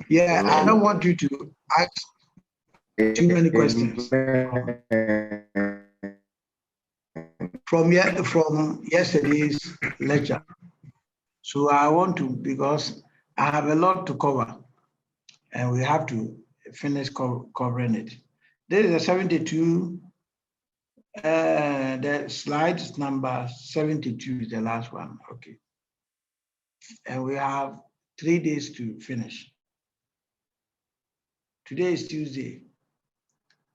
Yeah, I don't want you to ask too many questions from yesterday's lecture. So I want to, because I have a lot to cover and we have to finish covering it. This is a 72, the slide number 72 is the last one, okay. And we have 3 days to finish. Today is Tuesday.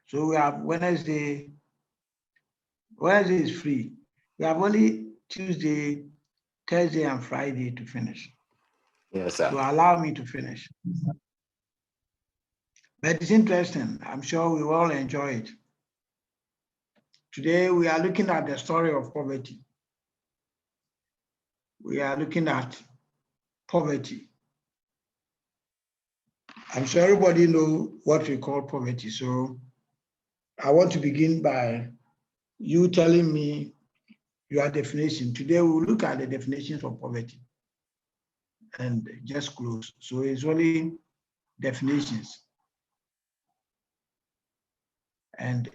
So we have Wednesday. Wednesday is free. We have only Tuesday, Thursday, and Friday to finish. Yes, sir. To allow me to finish. But it's interesting. I'm sure we all enjoy it. Today, we are looking at the story of poverty. We are looking at poverty. I'm sure everybody knows what we call poverty. So I want to begin by you telling me your definition. Today, we'll look at the definitions of poverty and just close. So it's only definitions. And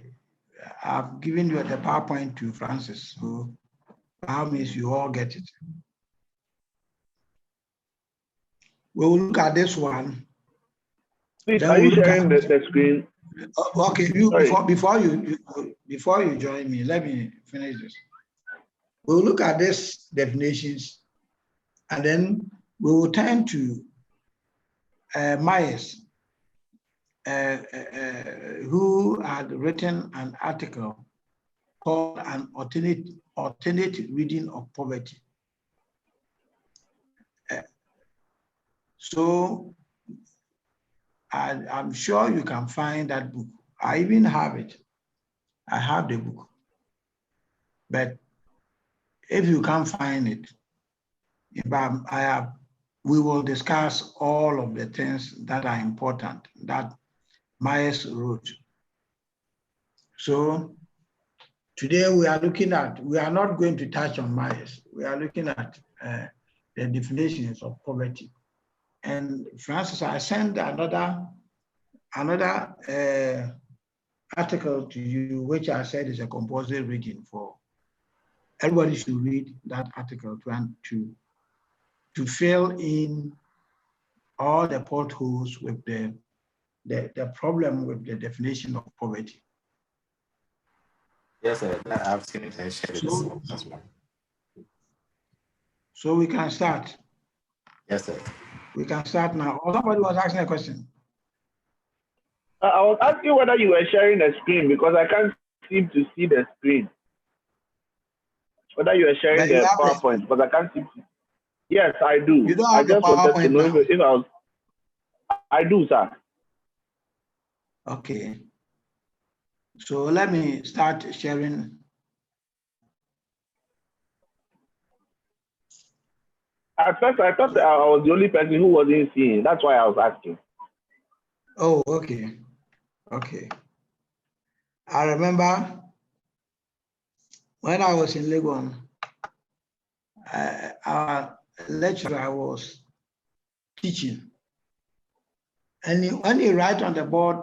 I've given you the PowerPoint to Francis, so how means you all get it. We will look at this one. Please, are you sharing the screen? Okay, before you join me, let me finish this. We'll look at these definitions, and then we will turn to Myers, who had written an article called An Alternate Reading of Poverty. So I'm sure you can find that book. I even have it. I have the book. But if you can't find it, we will discuss all of the things that are important that Myers wrote. So today we are not going to touch on Myers. We are looking at the definitions of poverty. And Francis, I sent another article to you, which I said is a compulsory reading for everybody should read that article to fill in all the potholes with the problem with the definition of poverty. Yes, sir. I've seen it and shared it as well. So we can start. Yes, sir. We can start now. Or somebody was asking a question. I was asking whether you were sharing the screen because I can't seem to see the screen. Whether you are sharing the PowerPoint, but I can't seem to. Yes, I do. You don't have the PowerPoint now. If I was. I do, sir. Okay. So let me start sharing. At first, I thought I was the only person who wasn't seeing. That's why I was asking. Oh, okay. Okay. I remember when I was in Legon, our lecturer was teaching. And when he writes on the board,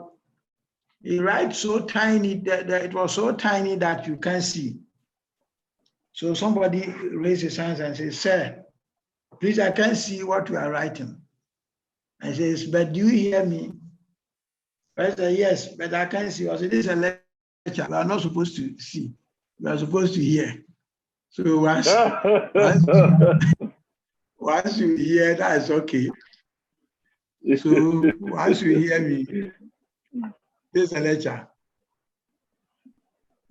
he writes so tiny that it was so tiny that you can't see. So somebody raised his hands and says, "Sir, please, I can't see what you are writing." And says, "But do you hear me?" I said, "Yes, but I can't see." I said, "This is a lecture. We are not supposed to see. We are supposed to hear." So once you hear, that is okay. So once you hear me, this is a lecture.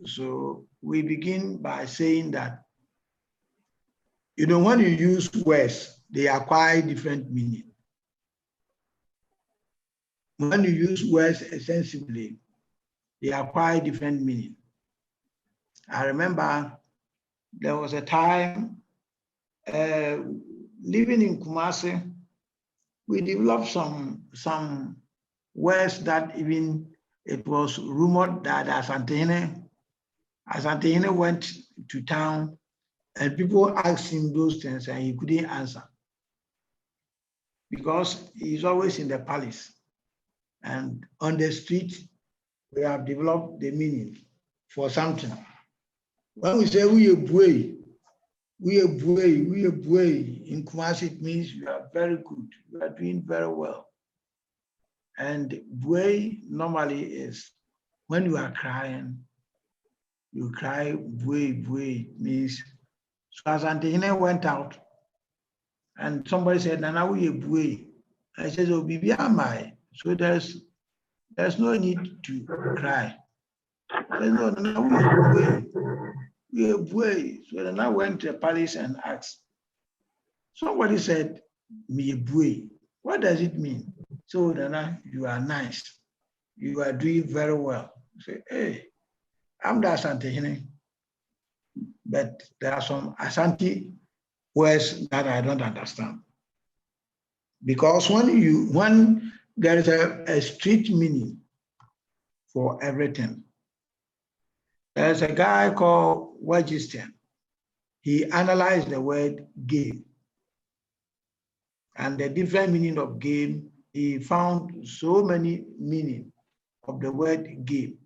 So we begin by saying that, when you use words, they acquire different meaning. When you use words extensively, they acquire different meaning. I remember there was a time living in Kumasi, we developed some words that even it was rumored that Asantehene went to town and people asked him those things and he couldn't answer. because he's always in the palace. And on the street, we have developed the meaning for something. When we say we are buoy, in Kumasi, it means you are very good, you are doing very well. And buoy normally is when you are crying, you cry, buoy, means, so as Antihine went out, and somebody said, Nana, we are buoy. I said, oh, Bibi, am I? So there's no need to cry. Said, no, Nana, we are buoy. So then I went to the palace and asked. Somebody said, me buoy. What does it mean? So Nana, you are nice. You are doing very well. I say, hey, I'm the Asante, but there are some Asante words that I don't understand. Because when there is a strict meaning for everything. There's a guy called Wagiston. He analyzed the word game and the different meaning of game. He found so many meaning of the word game.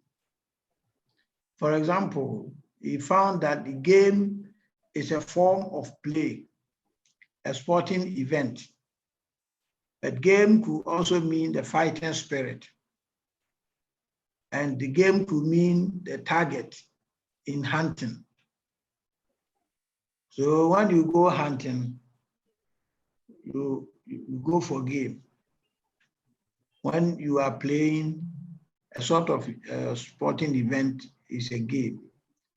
For example, he found that the game is a form of play, a sporting event. But game could also mean the fighting spirit. And the game could mean the target in hunting. So when you go hunting, you go for game. When you are playing a sort of sporting event, is a game.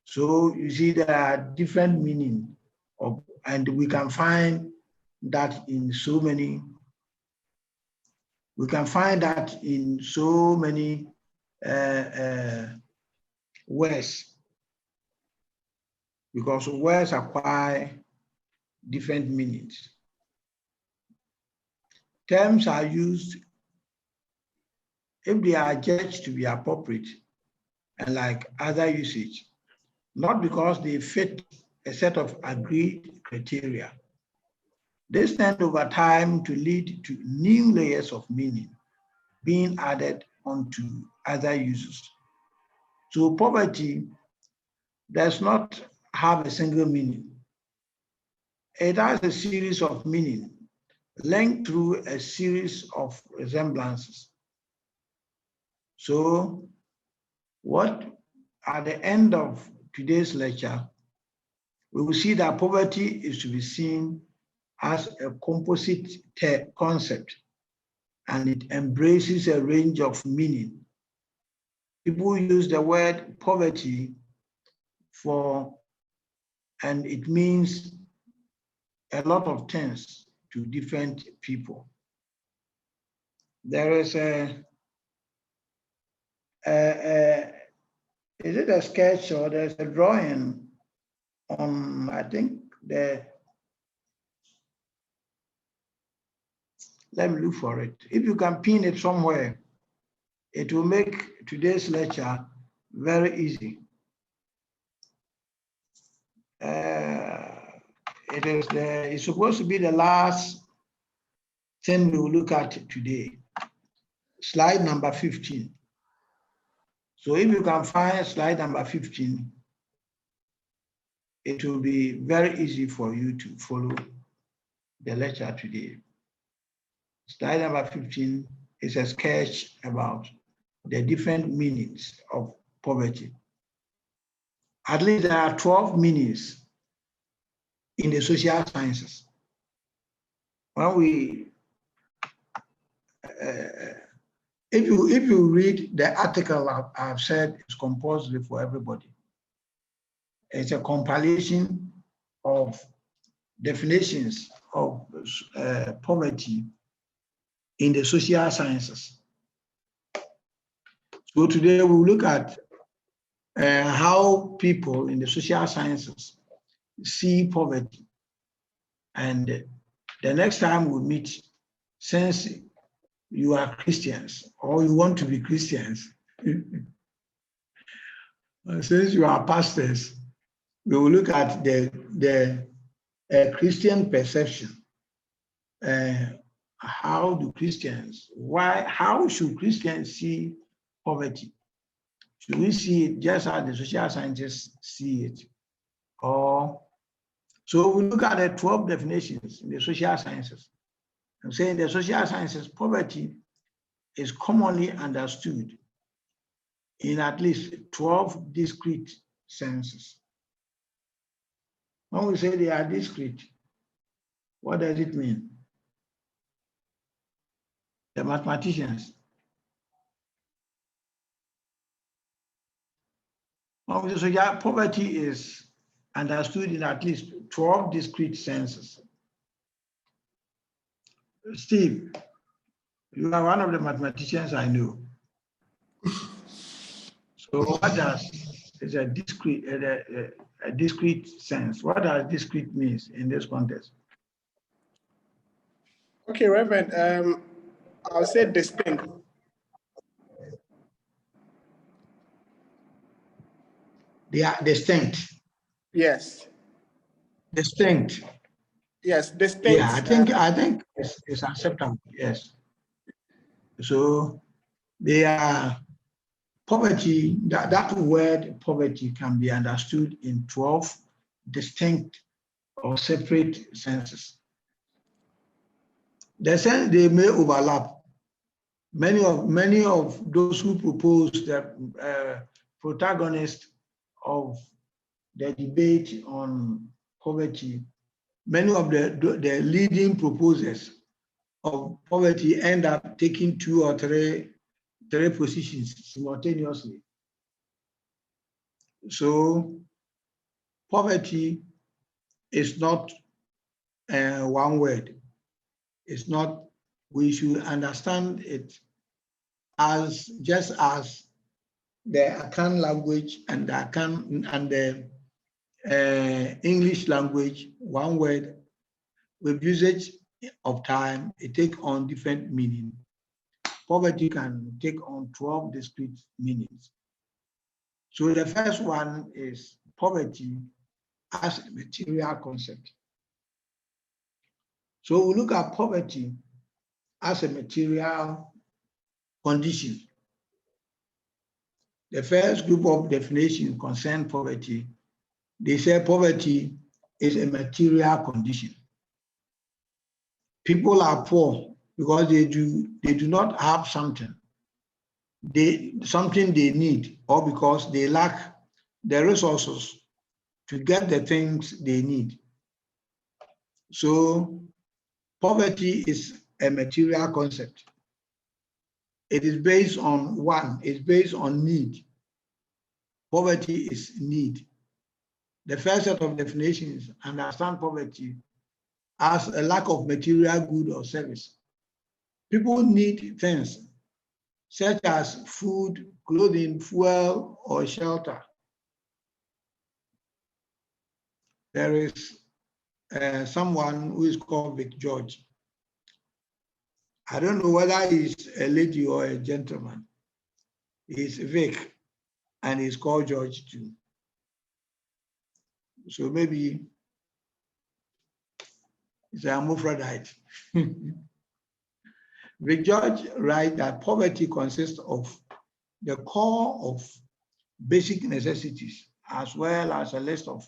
So you see there are different meaning of, and we can find that in so many. We can find that in so many words, because words acquire different meanings. Terms are used if they are judged to be appropriate and like other usage, not because they fit a set of agreed criteria. This tends over time to lead to new layers of meaning being added onto other uses. So poverty does not have a single meaning. It has a series of meaning linked through a series of resemblances. So what at the end of today's lecture, we will see that poverty is to be seen as a composite concept, and it embraces a range of meaning. People use the word poverty and it means a lot of things to different people. There is is it a sketch or there's a drawing on, I think, let me look for it. If you can pin it somewhere, it will make today's lecture very easy. It's supposed to be the last thing we will look at today. Slide number 15. So if you can find slide number 15, it will be very easy for you to follow the lecture today. Slide number 15 is a sketch about the different meanings of poverty. At least there are 12 meanings in the social sciences. When we, if you read the article I've said, it's compulsory for everybody. It's a compilation of definitions of poverty in the social sciences. So today we'll look at how people in the social sciences see poverty. And the next time we meet, since you are Christians or you want to be Christians, since you are pastors, we will look at the Christian perception how should Christians see poverty? Should we see it just as the social scientists see it? Or so we look at the 12 definitions in the social sciences. I'm saying the social sciences, poverty is commonly understood in at least 12 discrete senses. When we say they are discrete, what does it mean? The mathematicians. When we say poverty is understood in at least 12 discrete senses. Steve, you are one of the mathematicians I know. So what does is a discrete sense? What does discrete means in this context? Okay, Reverend, I'll say distinct. They are distinct. Yes. Distinct. Yes, distinct. Yeah, I think it's acceptable. Yes. So they are poverty. That word poverty can be understood in 12 distinct or separate senses. The sense they may overlap. Many of those who propose the protagonist of the debate on poverty, many of the leading proposers of poverty end up taking 2 or 3 positions simultaneously. So poverty is not one word. It's not, we should understand it as just as the Akan language and the Akan and the English language, one word, with usage of time, it takes on different meaning. Poverty can take on 12 discrete meanings. So the first one is poverty as a material concept. So we look at poverty as a material condition. The first group of definitions concern poverty. They say poverty is a material condition. People are poor because they do not have something they need, or because they lack the resources to get the things they need. So poverty is a material concept. It is based on it's based on need. Poverty is need. The first set of definitions understand poverty as a lack of material good or service. People need things such as food, clothing, fuel, or shelter. There is someone who is called Vic George. I don't know whether he's a lady or a gentleman. He's Vic, and he's called George too. So maybe he's a hermaphrodite. Vic George writes that poverty consists of the core of basic necessities, as well as a list of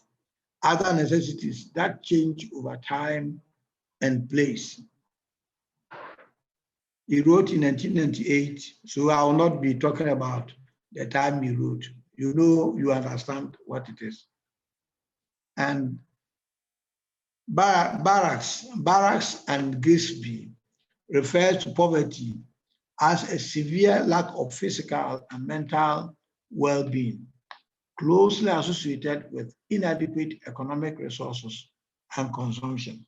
other necessities that change over time and place. He wrote in 1998, so I will not be talking about the time he wrote. You know, you understand what it is. And Barracks and Gisby refers to poverty as a severe lack of physical and mental well-being, closely associated with inadequate economic resources and consumption.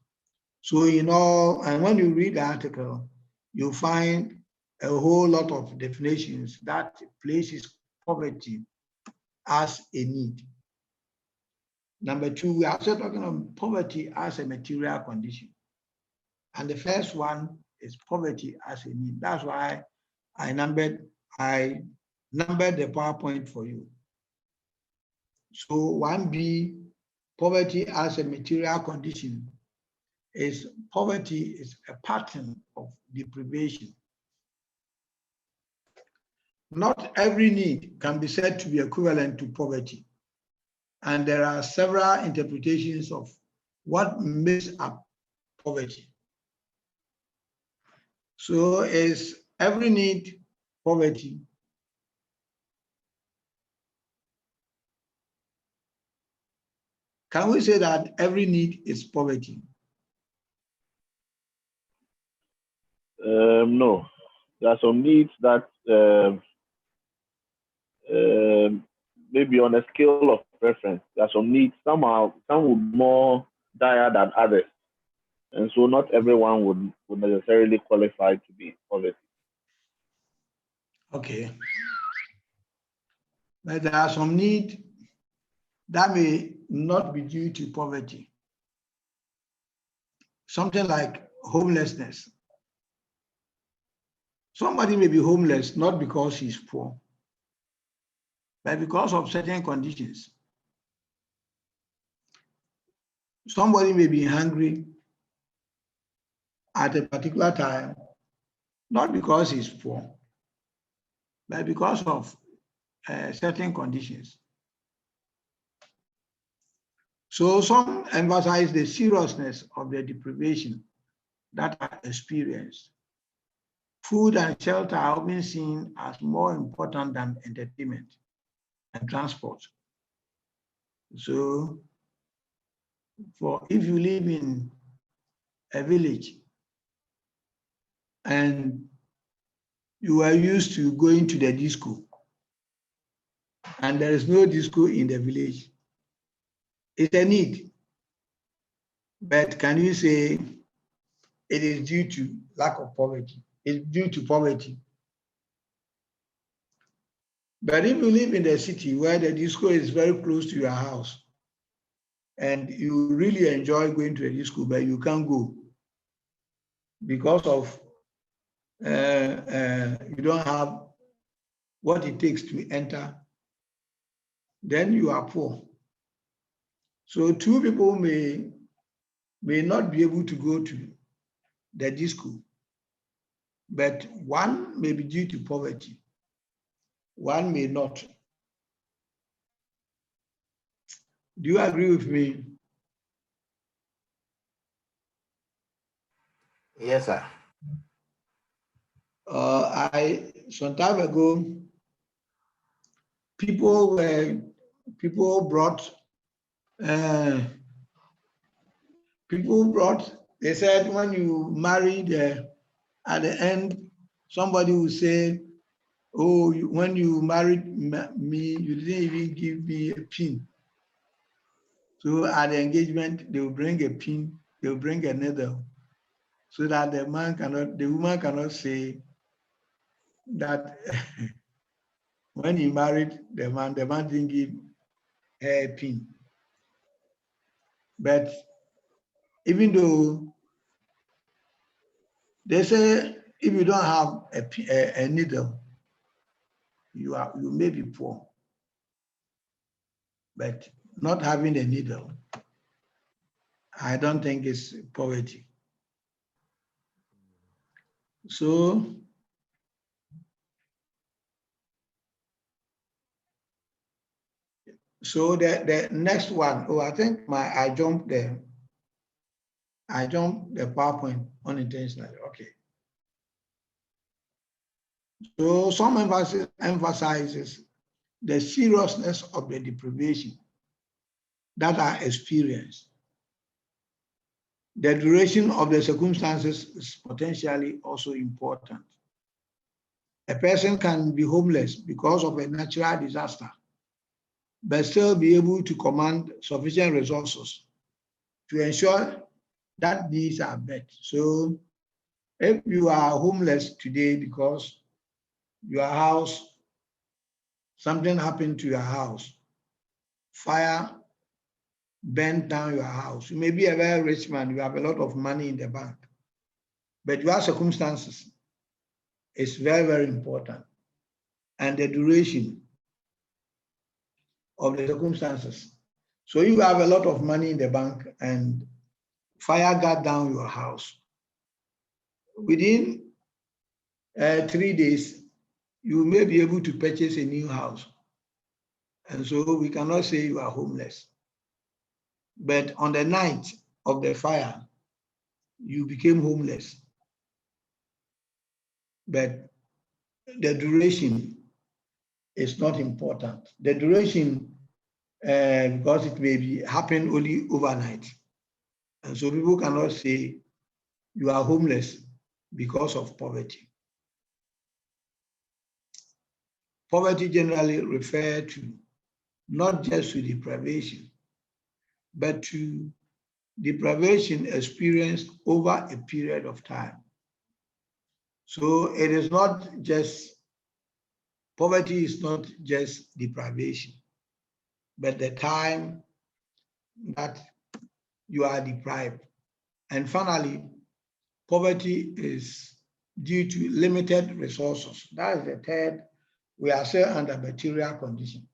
So in all, and when you read the article, you find a whole lot of definitions that places poverty as a need. Number 2, we are also talking about poverty as a material condition. And the first one is poverty as a need. That's why I numbered the PowerPoint for you. So 1B, poverty as a material condition, is poverty is a pattern of deprivation. Not every need can be said to be equivalent to poverty. And there are several interpretations of what makes up poverty. So is every need poverty? Can we say that every need is poverty? No, there are some needs that maybe on a scale of preference. There are some needs. Some would more dire than others, and so not everyone would necessarily qualify to be poverty. Okay, but there are some needs that may not be due to poverty. Something like homelessness. Somebody may be homeless not because he's poor, but because of certain conditions. Somebody may be hungry at a particular time, not because he's poor, but because of certain conditions. So some emphasize the seriousness of the deprivation that are experienced. Food and shelter are often seen as more important than entertainment and transport. So if you live in a village and you are used to going to the disco and there is no disco in the village, it's a need. But can you say it is due to lack of poverty? It's due to poverty. But if you live in the city where the disco is very close to your house and you really enjoy going to a disco, but you can't go because of you don't have what it takes to enter, then you are poor. So two people may not be able to go to the disco, but one may be due to poverty, one may not. Do you agree with me? Yes, sir. Some time ago, people brought, they said when you married, at the end, somebody will say, oh, when you married me, you didn't even give me a pin. So at the engagement, they will bring a pin, they will bring a needle, so that the woman cannot say that when he married the man didn't give her a pin. But even though they say if you don't have a needle, you may be poor. But not having a needle, I don't think it's poverty. So the next one, I think I jumped the PowerPoint unintentionally. Okay. So some emphasizes the seriousness of the deprivation that are experienced. The duration of the circumstances is potentially also important. A person can be homeless because of a natural disaster, but still be able to command sufficient resources to ensure that these are met. So if you are homeless today because your house, something happened to your house, fire burnt down your house, you may be a very rich man, you have a lot of money in the bank, but your circumstances is very, very important. And the duration of the circumstances. So you have a lot of money in the bank and fire got down your house, within 3 days, you may be able to purchase a new house. And so we cannot say you are homeless. But on the night of the fire, you became homeless. But the duration is not important. The duration, because it may be happen only overnight. And so people cannot say you are homeless because of poverty. Poverty generally refers to not just to deprivation, but to deprivation experienced over a period of time. So it is not just, poverty is not just deprivation, but the time that you are deprived. And finally, poverty is due to limited resources. That is the third. We are still under material condition.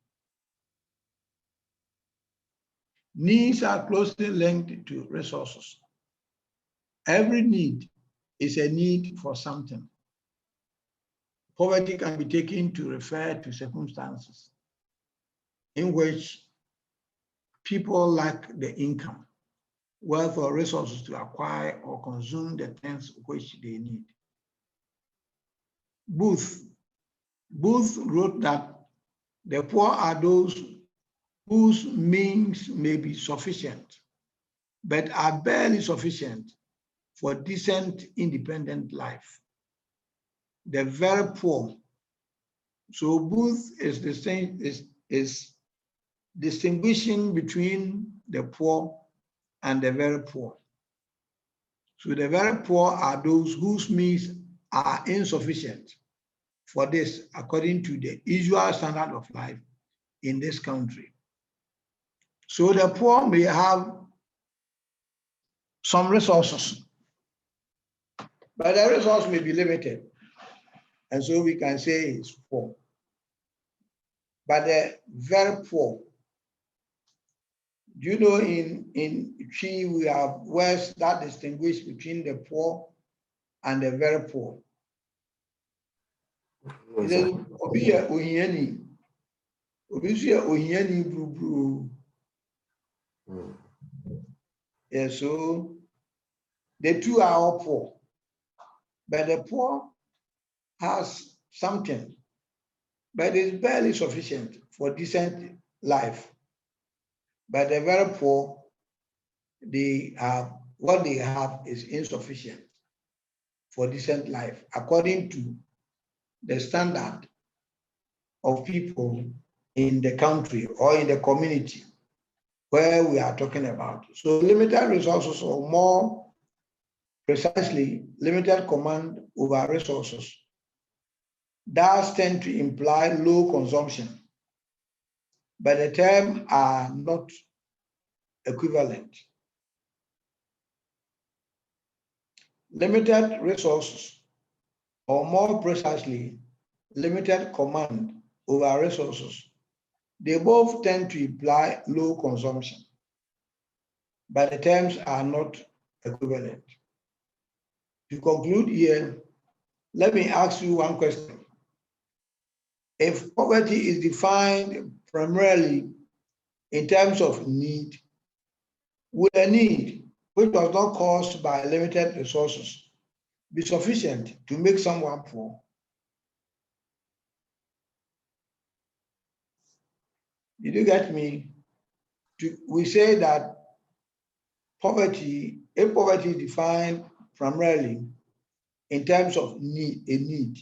Needs are closely linked to resources. Every need is a need for something. Poverty can be taken to refer to circumstances in which people lack the income, wealth, or resources to acquire or consume the things which they need. Booth wrote that the poor are those whose means may be sufficient, but are barely sufficient for decent, independent life. The very poor. So Booth is distinguishing between the poor and the very poor. So the very poor are those whose means are insufficient for this, according to the usual standard of life in this country. So the poor may have some resources, but the resource may be limited. And so we can say it's poor. But the very poor, do you know in Chi we have words that distinguish between the poor and the very poor? Yes, It is sir. Obiya Ohiani. Obiya Ohiani Bru. Mm. Yeah, so the two are all poor. But the poor has something, but it's barely sufficient for decent life. But the very poor, they have what they have is insufficient for decent life, according to the standard of people in the country or in the community where we are talking about. So limited resources, or more precisely, limited command over resources, does tend to imply low consumption, but the terms are not equivalent. Limited resources, or more precisely, limited command over resources, they both tend to imply low consumption, but the terms are not equivalent. To conclude here, let me ask you one question. If poverty is defined primarily in terms of need, will a need which was not caused by limited resources be sufficient to make someone poor? Did you get me? We say that poverty, if poverty is defined primarily in terms of need, a need,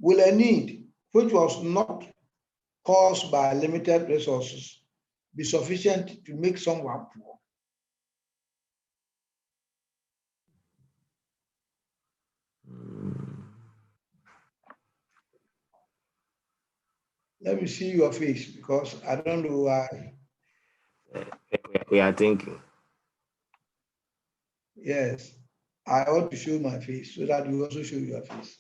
will a need which was not caused by limited resources be sufficient to make someone poor? Let me see your face, because I don't know why. We are thinking. Yes, I ought to show my face so that you also show your face.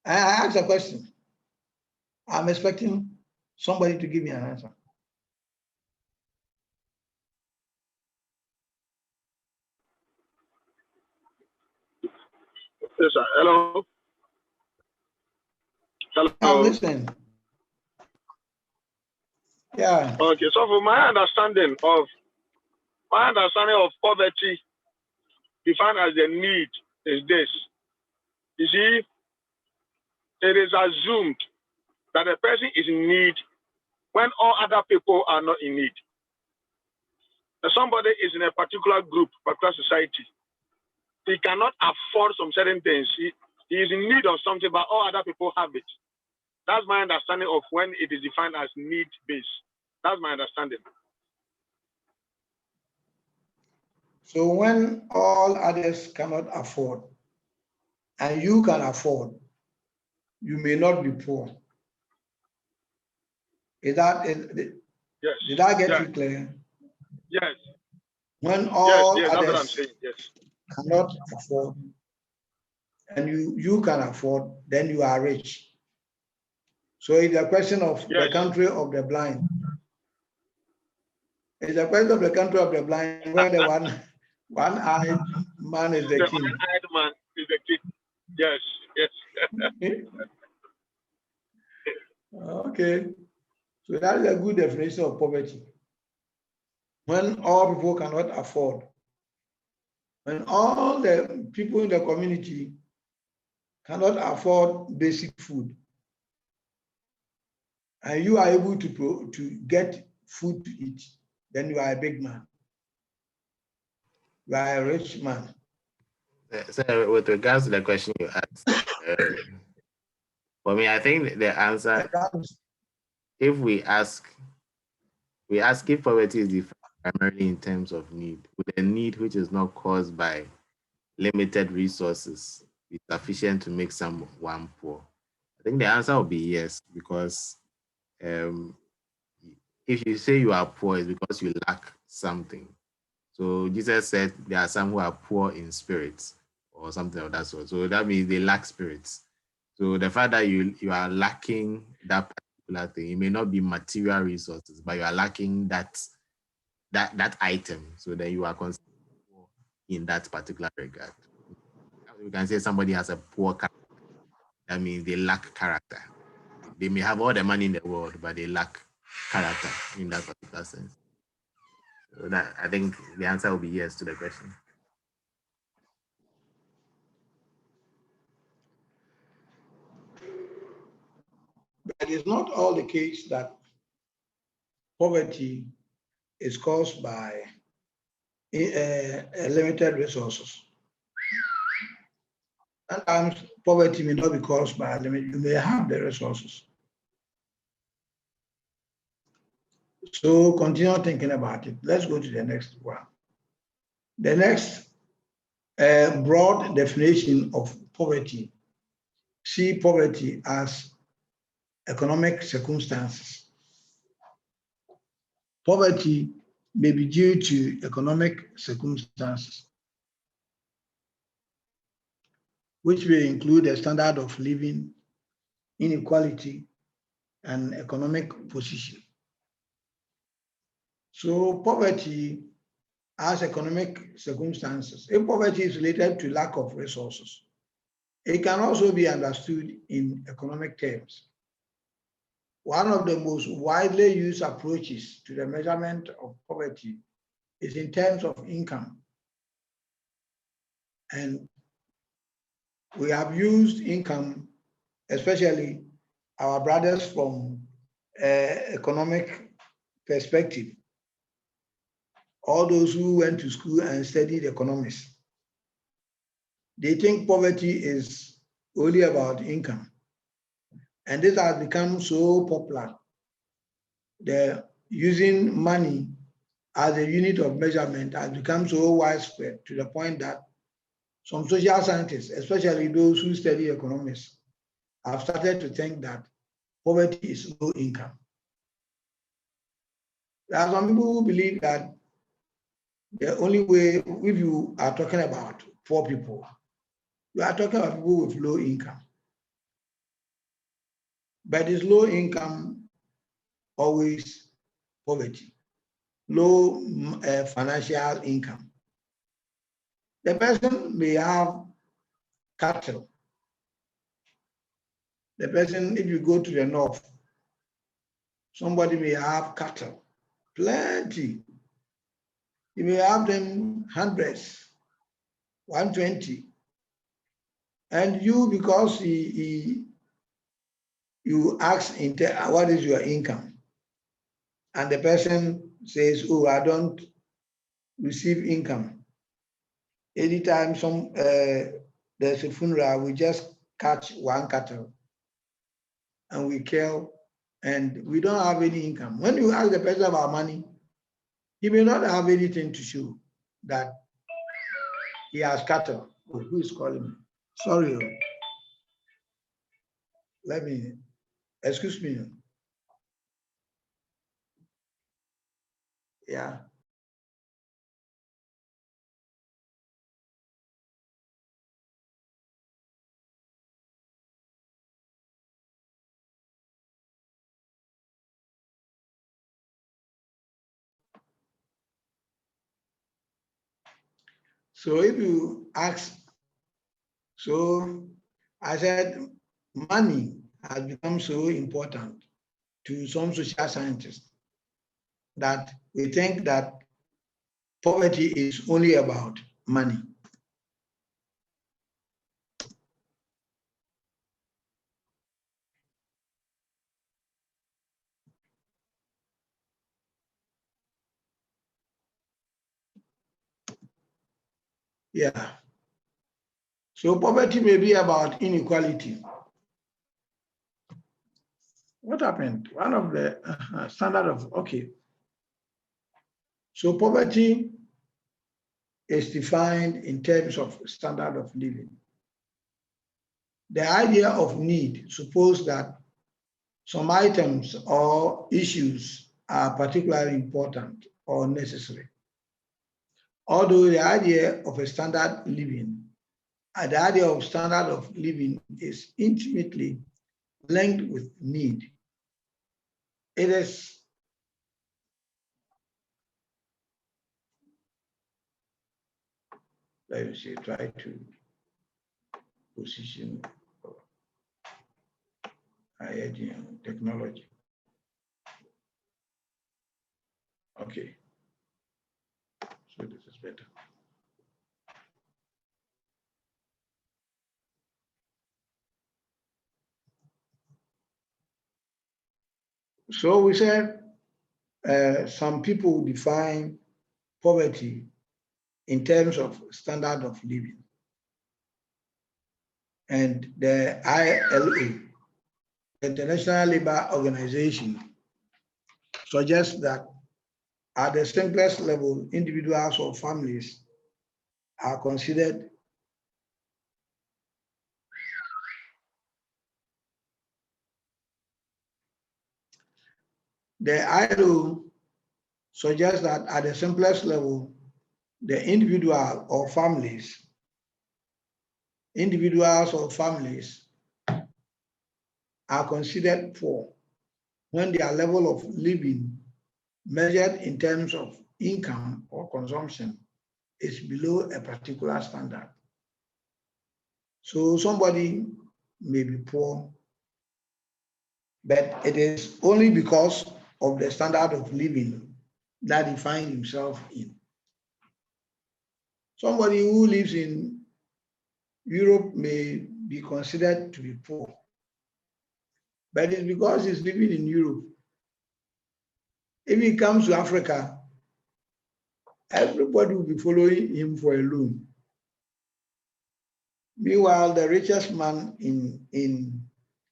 I asked a question. I'm expecting somebody to give me an answer. Yes, sir. Hello. Hello. I'm listening. Yeah. Okay. So, for my understanding of poverty defined as the need is this. You see, it is assumed that a person is in need when all other people are not in need. If somebody is in a particular group, particular society, he cannot afford some certain things. He is in need of something, but all other people have it. That's my understanding of when it is defined as need-based. That's my understanding. So when all others cannot afford and you can afford, you may not be poor. Is that yes? Did I get you clear? Yes. When all yes, that's what I'm others saying. Yes. cannot afford and you can afford, then you are rich. So it's a question of the country of the blind. It's a question of the country of the blind, where the one-eyed man is the king. One-eyed man is the king. Yes, yes. Okay. So that is a good definition of poverty. When all people cannot afford, when all the people in the community cannot afford basic food, and you are able to get food to eat, then you are a big man. You are a rich man. So with regards to the question you asked, for me, I think the answer, if we ask if poverty is defined primarily in terms of need, would a need which is not caused by limited resources be sufficient to make someone poor? I think the answer will be yes, because if you say you are poor, it's because you lack something. So Jesus said there are some who are poor in spirits or something of that sort. So that means they lack spirits. So the fact that you are lacking that particular thing, it may not be material resources, but you are lacking that item. So then you are considered poor in that particular regard. You can say somebody has a poor character. That means they lack character. They may have all the money in the world, but they lack character in that particular sense. So that, I think the answer will be yes to the question. But it's not all the case that poverty is caused by limited resources. Sometimes poverty may not be caused by limited, you may have the resources. So continue thinking about it. Let's go to the next one. The next broad definition of poverty, see poverty as economic circumstances. Poverty may be due to economic circumstances, which may include a standard of living, inequality, and economic position. So poverty as economic circumstances. If poverty is related to lack of resources, it can also be understood in economic terms. One of the most widely used approaches to the measurement of poverty is in terms of income. And we have used income, especially our brothers from economic perspective, all those who went to school and studied economics. They think poverty is only about income. And this has become so popular. The using money as a unit of measurement has become so widespread to the point that some social scientists, especially those who study economics, have started to think that poverty is low income. There are some people who believe that the only way, if you are talking about poor people, you are talking about people with low income. but is low income always poverty? Low financial income. The person may have cattle. The person, if you go to the north, somebody may have cattle, plenty. You may have them hundreds, 120. And you, because you ask, what is your income? And the person says, oh, I don't receive income. Anytime there's a funeral, we just catch one cattle and we kill, and we don't have any income. When you ask the person about money, he may not have anything to show that he has cattle. Oh, who is calling me? Sorry. Let me, excuse me. Yeah. So if you ask, so I said, money has become so important to some social scientists that we think that poverty is only about money. Yeah. So poverty may be about inequality. What happened? One of the standard of, okay. So poverty is defined in terms of standard of living. The idea of need suppose that some items or issues are particularly important or necessary. Although the idea of a standard living, the idea of standard of living is intimately linked with need. It is let me see, try to position technology. Okay, so this is better. So we said some people define poverty in terms of standard of living. And the ILO, the International Labour Organization, suggests that at the simplest level, individuals or families are considered the ILO suggests that at the simplest level, the individuals or families are considered poor when their level of living measured in terms of income or consumption is below a particular standard. So somebody may be poor, but it is only because of the standard of living that he finds himself in. Somebody who lives in Europe may be considered to be poor, but it's because he's living in Europe. If he comes to Africa, everybody will be following him for a loan. Meanwhile, the richest man in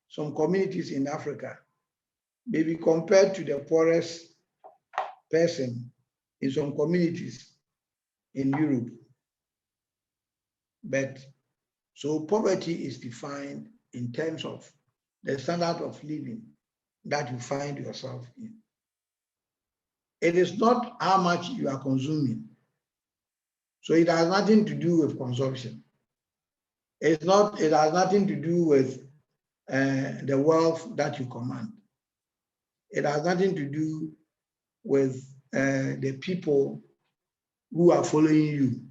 some communities in Africa may be compared to the poorest person in some communities in Europe. But so poverty is defined in terms of the standard of living that you find yourself in. It is not how much you are consuming. So it has nothing to do with consumption. It has nothing to do with the wealth that you command. It has nothing to do with the people who are following you,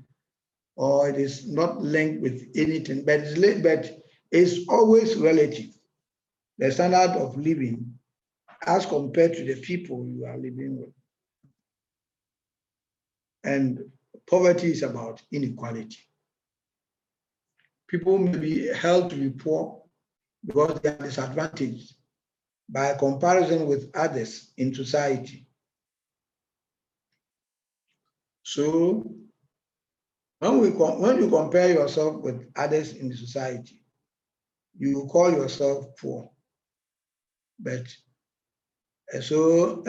or it is not linked with anything, but it's always relative. The standard of living as compared to the people you are living with. And poverty is about inequality. People may be held to be poor because they are disadvantaged by comparison with others in society. So when you compare yourself with others in the society, you call yourself poor. But so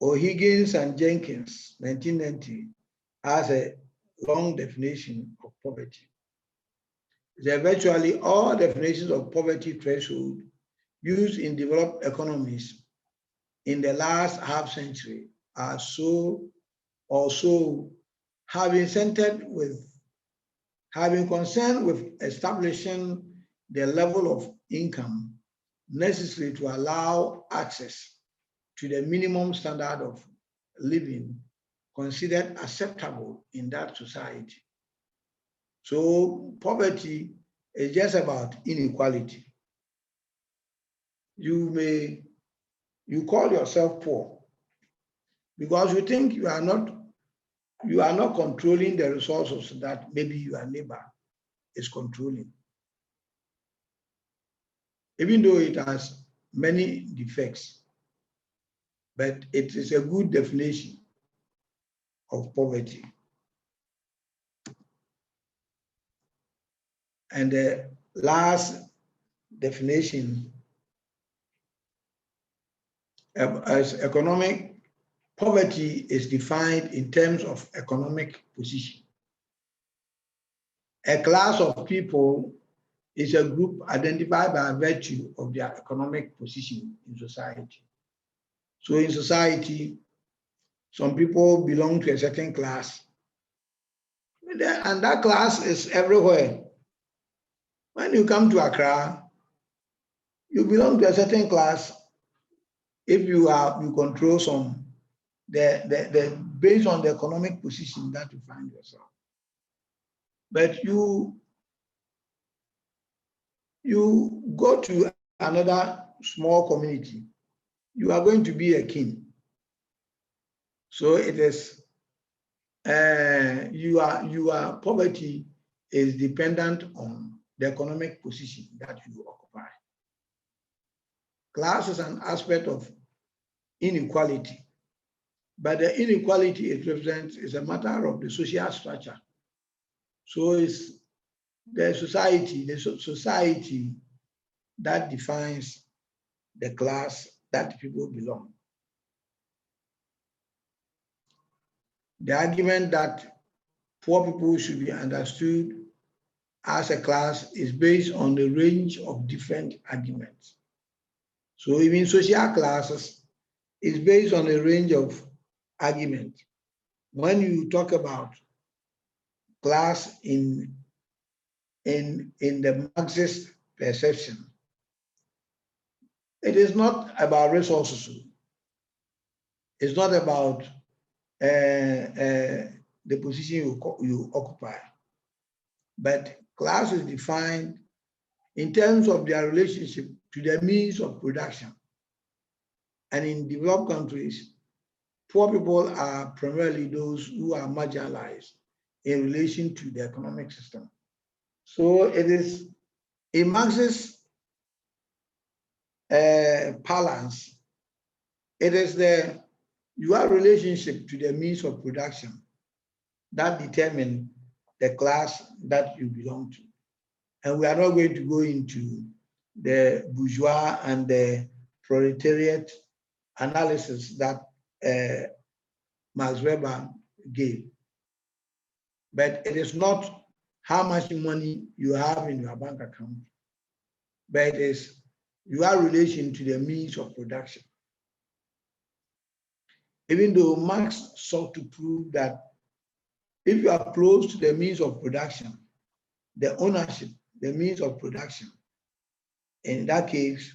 O'Higgins and Jenkins, 1990, has a long definition of poverty. Virtually all definitions of poverty threshold used in developed economies in the last half century are having concern with establishing the level of income necessary to allow access to the minimum standard of living considered acceptable in that society. So poverty is just about inequality. You call yourself poor because you think you are not controlling the resources that maybe your neighbor is controlling, even though it has many defects, but it is a good definition of poverty. And the last definition as economic poverty is defined in terms of economic position. A class of people is a group identified by virtue of their economic position in society. So in society, some people belong to a certain class, and that class is everywhere. When you come to Accra, you belong to a certain class if you control some, based on the economic position that you find yourself. But you go to another small community, you are going to be a king. So it is, your poverty is dependent on the economic position that you occupy. Class is an aspect of inequality, but the inequality it represents is a matter of the social structure. So it's the society that defines the class that people belong. The argument that poor people should be understood as a class is based on a range of different arguments. So even social classes is based on a range of arguments. When you talk about class in the Marxist perception, it is not about resources. It's not about the position you occupy, but class is defined in terms of their relationship to the means of production. And in developed countries, poor people are primarily those who are marginalized in relation to the economic system. So it is a Marxist balance. It is your relationship to the means of production that determine the class that you belong to. And we are not going to go into the bourgeois and the proletariat analysis that Max Weber gave. But it is not how much money you have in your bank account, but it is your relation to the means of production. Even though Marx sought to prove that if you are close to the means of production, the ownership, the means of production, In that case,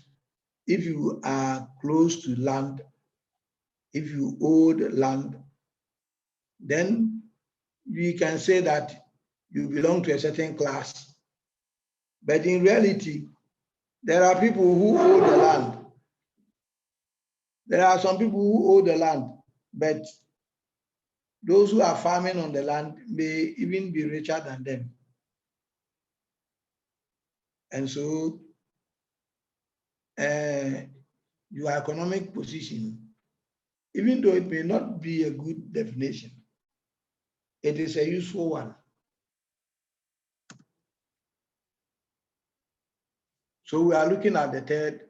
if you are close to land, if you own land, then we can say that you belong to a certain class. But in reality, there are people who own the land. There are some people who own the land, but those who are farming on the land may even be richer than them. And so your economic position, even though it may not be a good definition, it is a useful one. So we are looking at the third.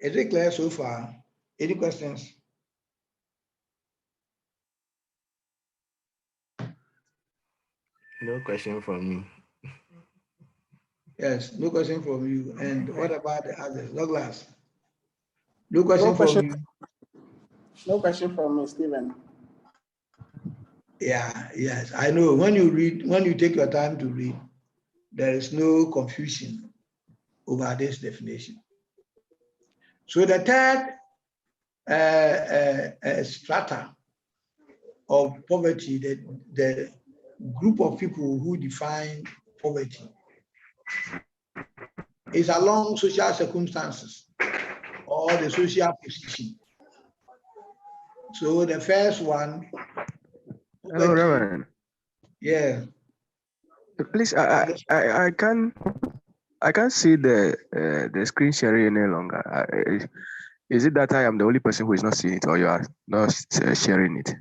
Is it clear so far? Any questions? No question from me. Yes, no question from you. And what about the others? Douglas? No question No from question. you? No question from me, Stephen. Yeah, yes. I know when you read, when you take your time to read, there is no confusion over this definition. So the third strata of poverty, the group of people who define poverty, is along social circumstances or the social position. So the first one. Hello, Reverend. Yeah. Please, I can't see the screen sharing any longer. Is it that I am the only person who is not seeing it, or you are not sharing it?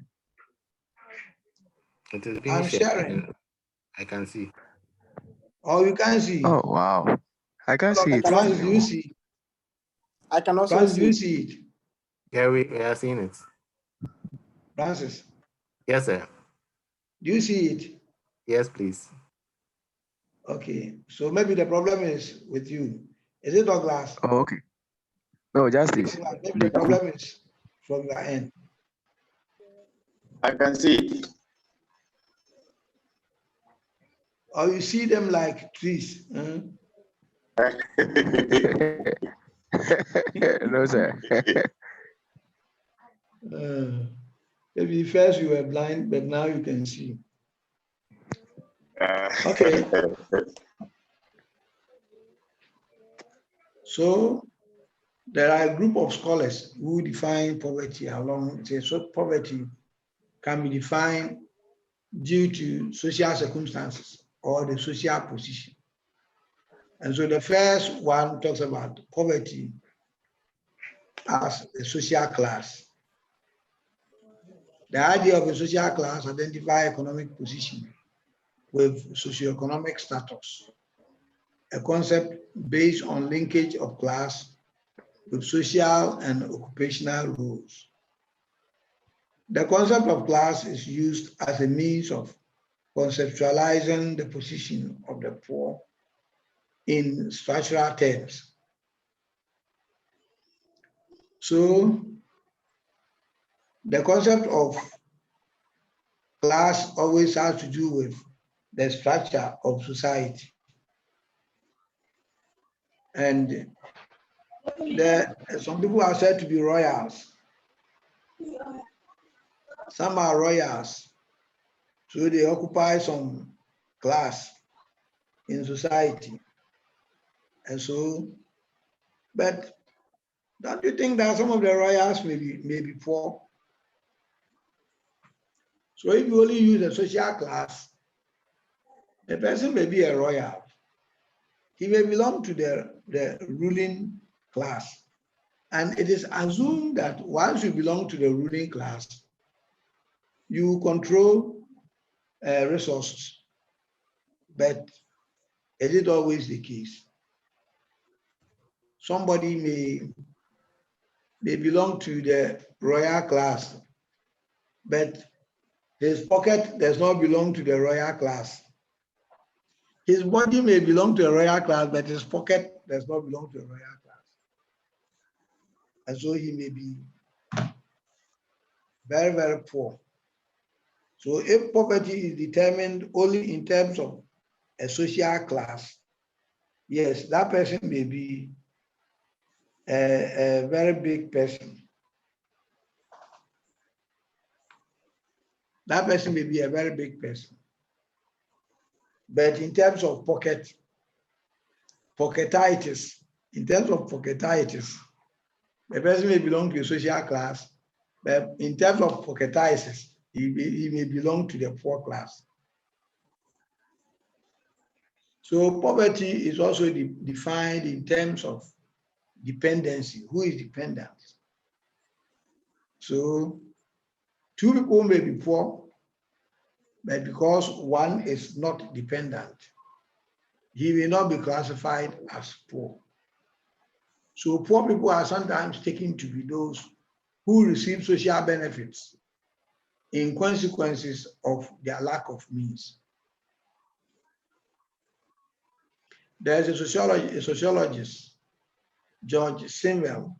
It is being I'm sharing. I can see. Oh, you can see. Oh wow, I can see it. Francis, do you see? I can also Francis, see. do you see it? Yeah, we are seeing it. Francis, Yes, sir. do you see it? Yes, please. Okay, so maybe the problem is with you. Is it Douglas? Oh, okay. No, just this. Maybe the problem is from your end. I can see it. Or you see them like trees. Huh? No, sir. Maybe first you were blind, but now you can see. Okay. So there are a group of scholars who define poverty along. So poverty can be defined due to social circumstances or the social position. And so the first one talks about poverty as a social class. The idea of a social class identifies economic position with socioeconomic status, a concept based on linkage of class with social and occupational roles. The concept of class is used as a means of conceptualizing the position of the poor in structural terms. So the concept of class always has to do with the structure of society. And some people are said to be royals. Some are royals, so they occupy some class in society. And so, but don't you think that some of the royals may be poor? So if you only use a social class, the person may be a royal. He may belong to the ruling class. And it is assumed that once you belong to the ruling class, you control resources. But is it always the case? Somebody may belong to the royal class, but his pocket does not belong to the royal class. His body may belong to a royal class, but his pocket does not belong to a royal class. And so he may be very, very poor. So if poverty is determined only in terms of a social class, yes, that person may be a very big person. That person may be a very big person. But in terms of pocketitis, in terms of pocketitis, the person may belong to a social class, but in terms of pocketitis, he may belong to the poor class. So poverty is also defined in terms of dependency. Who is dependent? So two people may be poor, but because one is not dependent, he will not be classified as poor. So poor people are sometimes taken to be those who receive social benefits in consequences of their lack of means. There's a sociologist, George Simwell.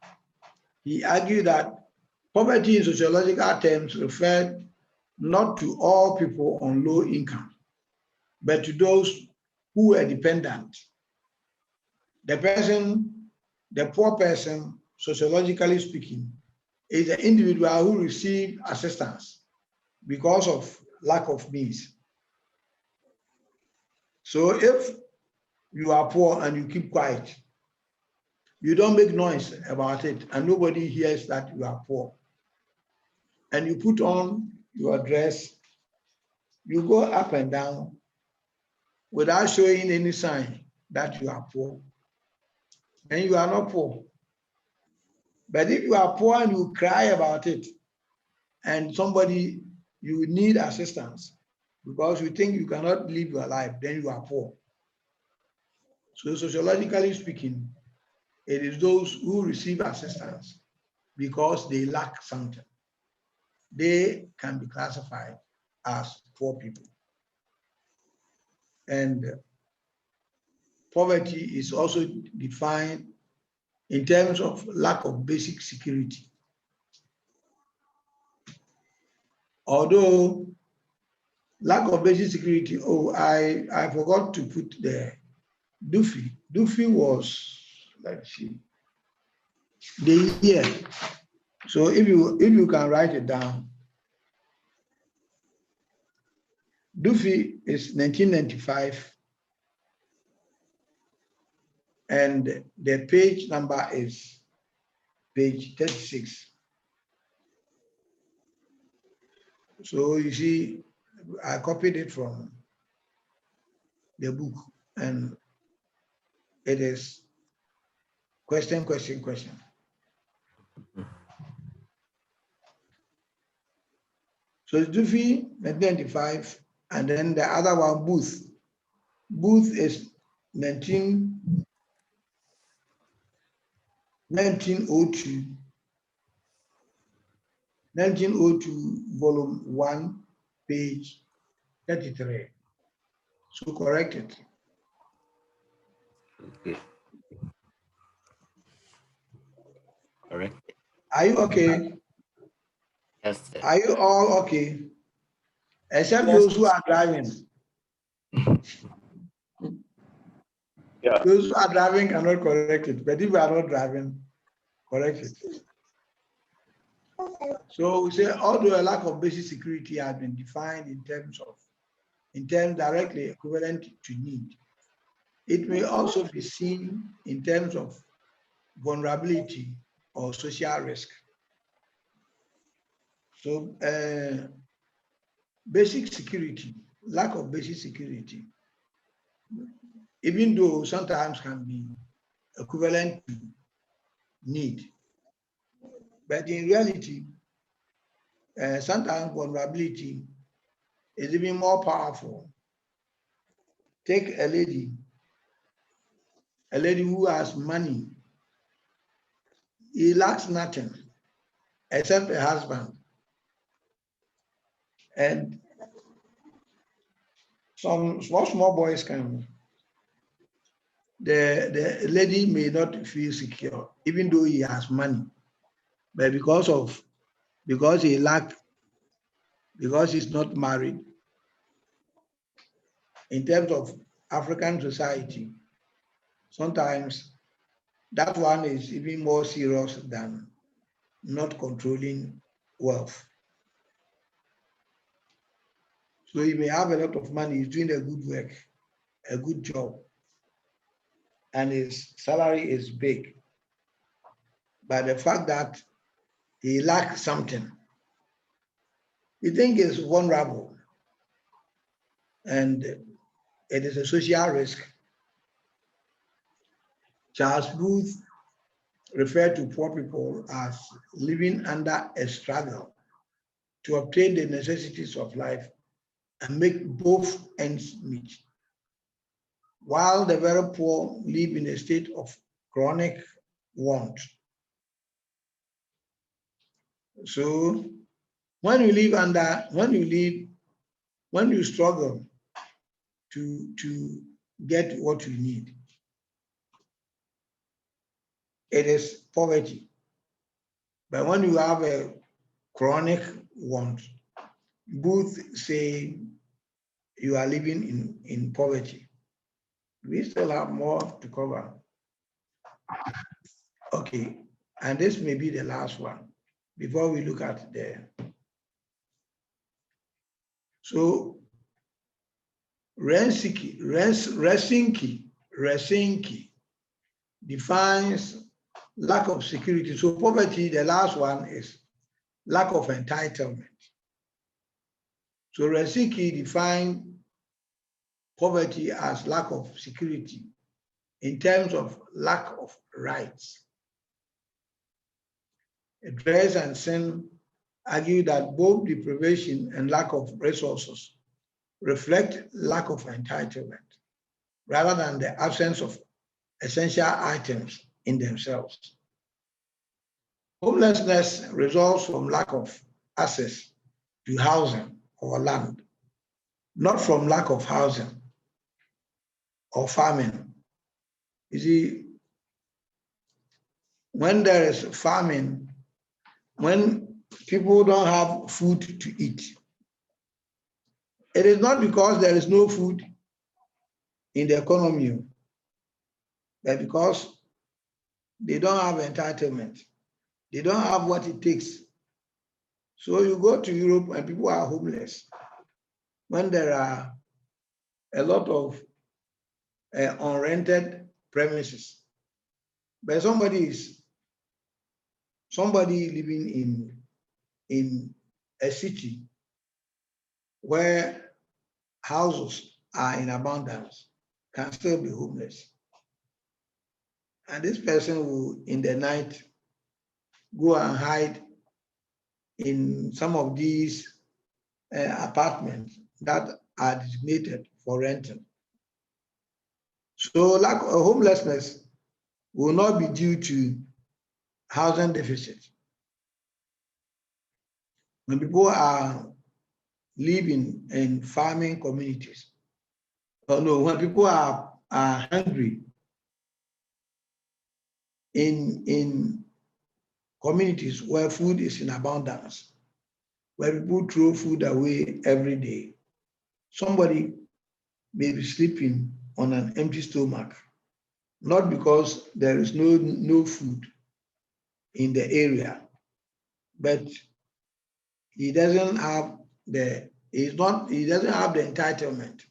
He argued that poverty in sociological terms referred not to all people on low income, but to those who were dependent. The poor person, sociologically speaking, is the individual who received assistance because of lack of means. So if you are poor and you keep quiet, you don't make noise about it and nobody hears that you are poor, and you put on your dress, you go up and down without showing any sign that you are poor, then you are not poor. But if you are poor and you cry about it, and somebody, you need assistance because you think you cannot live your life, then you are poor. So sociologically speaking, it is those who receive assistance because they lack something. They can be classified as poor people. And poverty is also defined in terms of lack of basic security. Although lack of basic security, I forgot to put the Dufi. Dufi was, let's see, the year. So if you can write it down, Dufi is 1995, and the page number is page 36. So you see, I copied it from the book, and it is question, question, question. So it's Dufi, 1995, and then the other one, Booth. Booth is 1902, 1902, volume 1, page 33. So correct it. Okay. Correct. Are you okay? Yes, sir. Are you all okay? Except those who are driving. Yeah. Those who are driving cannot correct it, but if you are not driving, correct it. So we say, although a lack of basic security has been defined in terms directly equivalent to need, it may also be seen in terms of vulnerability or social risk. So basic security, lack of basic security, even though sometimes can be equivalent to need, but in reality, sometimes vulnerability is even more powerful. Take a lady who has money. He lacks nothing except a husband. And some small boys can, the lady may not feel secure, even though he has money. But because he's not married, in terms of African society, sometimes that one is even more serious than not controlling wealth. So he may have a lot of money, he's doing a good work, a good job, and his salary is big. But the fact that he lacks something, he thinks is vulnerable, and it is a social risk. Charles Booth referred to poor people as living under a struggle to obtain the necessities of life and make both ends meet, while the very poor live in a state of chronic want. So when you live under, when you struggle to get what you need, it is poverty. But when you have a chronic want, Booth say you are living in poverty. We still have more to cover. Okay, and this may be the last one before we look at the. So Resinki defines lack of security. So poverty, the last one is lack of entitlement. So Resinki defined poverty as lack of security in terms of lack of rights. Dress and Sin argue that both deprivation and lack of resources reflect lack of entitlement rather than the absence of essential items in themselves. Homelessness results from lack of access to housing or land, not from lack of housing or farming. You see, when there is farming, when people don't have food to eat, it is not because there is no food in the economy, but because they don't have entitlement. They don't have what it takes. So you go to Europe and people are homeless when there are a lot of unrented premises. But somebody living in a city where houses are in abundance can still be homeless. And this person will, in the night, go and hide in some of these apartments that are designated for renting. So lack of homelessness will not be due to housing deficit. When people are living in farming communities, or no, when people are hungry in communities where food is in abundance, where people throw food away every day, somebody may be sleeping on an empty stomach, not because there is no food in the area, but he doesn't have the entitlement,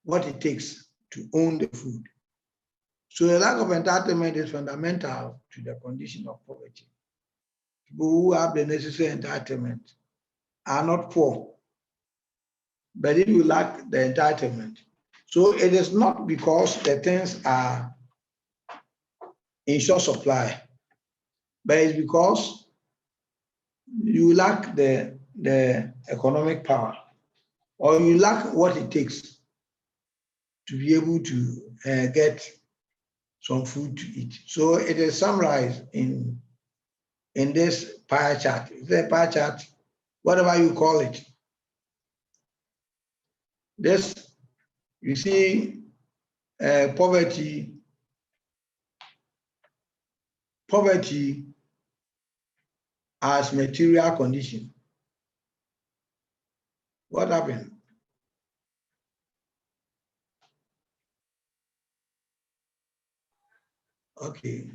what it takes to own the food. So a lack of entitlement is fundamental to the condition of poverty. People who have the necessary entitlement are not poor, but if you lack the entitlement. So it is not because the things are in short supply, but it's because you lack the economic power, or you lack what it takes to be able to get some food to eat. So it is summarized in this pie chart. It's a pie chart, whatever you call it. This, you see, poverty as material condition. What happened? Okay.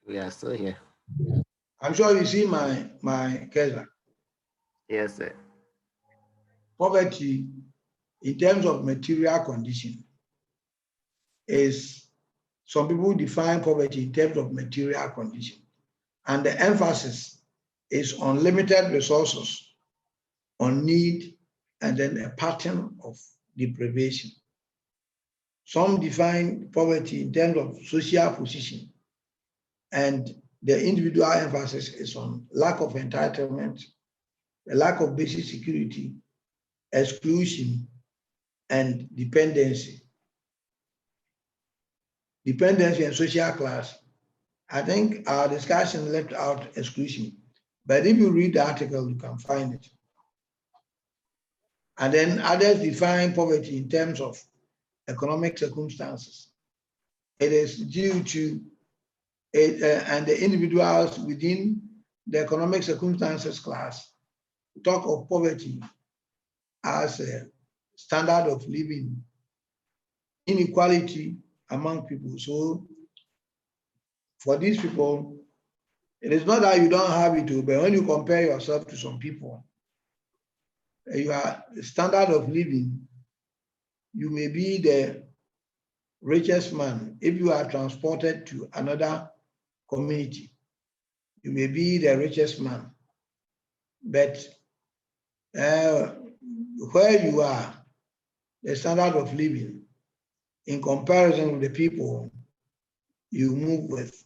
We are still here. I'm sure you see my cursor. Yes, sir. Poverty, in terms of material condition, is some people define poverty in terms of material condition. And the emphasis is on limited resources, on need, and then a pattern of deprivation. Some define poverty in terms of social position, and the individual emphasis is on lack of entitlement, the lack of basic security, exclusion, and dependency. Dependency and social class. I think our discussion left out exclusion, but if you read the article, you can find it. And then others define poverty in terms of economic circumstances. It is due to it, and the individuals within the economic circumstances class talk of poverty as a standard of living, inequality among people. So for these people, it is not that you don't have it, but when you compare yourself to some people, your standard of living, you may be the richest man. If you are transported to another community, you may be the richest man. But where you are, the standard of living, in comparison with the people you move with,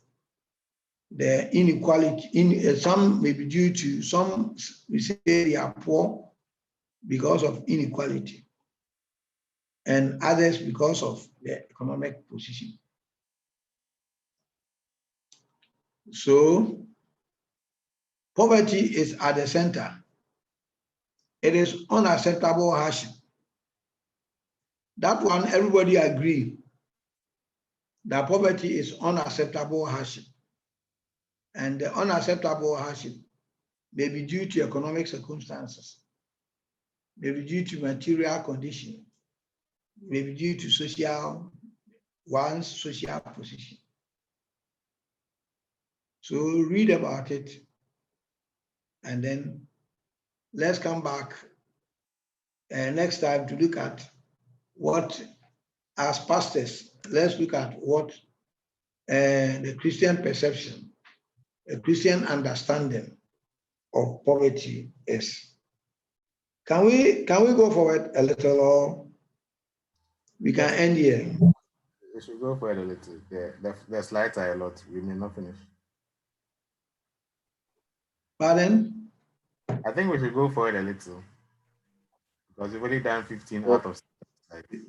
the inequality, some may be due to, some we say they are poor because of inequality, and others because of their economic position. So poverty is at the center. It is unacceptable hardship. That one, everybody agree that poverty is unacceptable hardship. And the unacceptable hardship may be due to economic circumstances, may be due to material condition, may be due to one's social position. So read about it, and then let's come back next time to look at what, as pastors, let's look at what the Christian perception, a Christian understanding of poverty is. Can we go forward a little, or we can end here? We should go for it a little. The slides are a lot. We may not finish. Pardon? I think we should go for it a little, because we've already done 15 out of 6.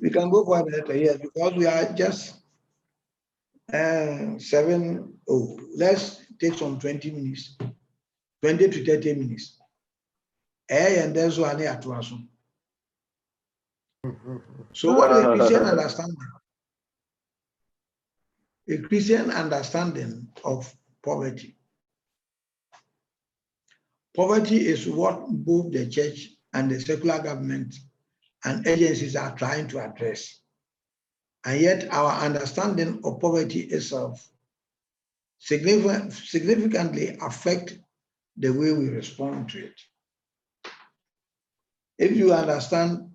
We can go for it a little, yes, because we are just 7. Oh, let's take some 20 minutes, 20 to 30 minutes. And there's one here to us. So what is a Christian understanding? A Christian understanding of poverty. Poverty is what both the church and the secular government and agencies are trying to address. And yet our understanding of poverty itself significantly affect the way we respond to it. If you understand,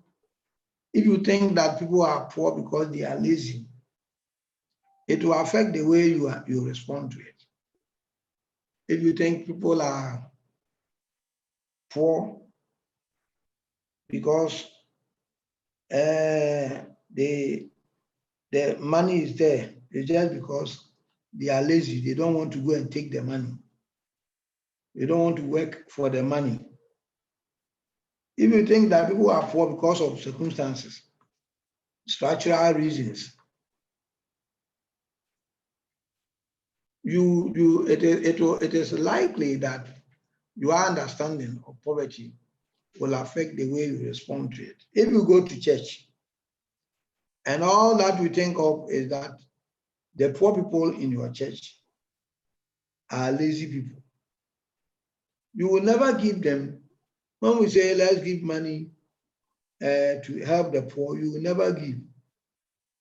if you think that people are poor because they are lazy, it will affect the way you respond to it. If you think people are poor because the money is there, it's just because they are lazy, they don't want to go and take the money. They don't want to work for the money. If you think that people are poor because of circumstances, structural reasons, it is likely that your understanding of poverty will affect the way you respond to it. If you go to church and all that you think of is that the poor people in your church are lazy people, you will never give them. When we say let's give money to help the poor, you will never give,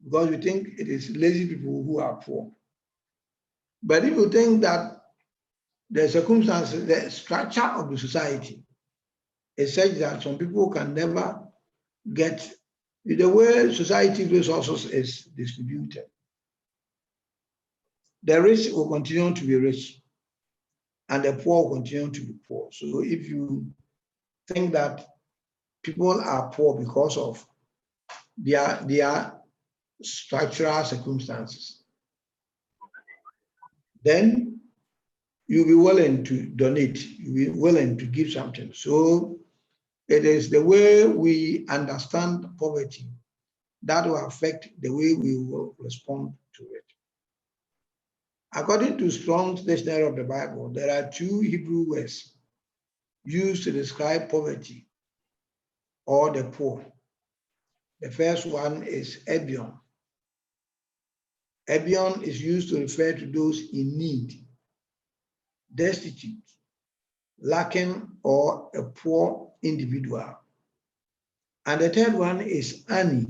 because you think it is lazy people who are poor. But if you think that the circumstances, the structure of the society is such that some people can never get the way society resources is distributed, the rich will continue to be rich and the poor will continue to be poor. So if you think that people are poor because of their structural circumstances, then you'll be willing to donate, you'll be willing to give something. So it is the way we understand poverty that will affect the way we will respond to it. According to Strong's Dictionary of the Bible, there are two Hebrew words used to describe poverty or the poor. The first one is ebion. Ebion is used to refer to those in need, destitute, lacking, or a poor individual. And the third one is ani.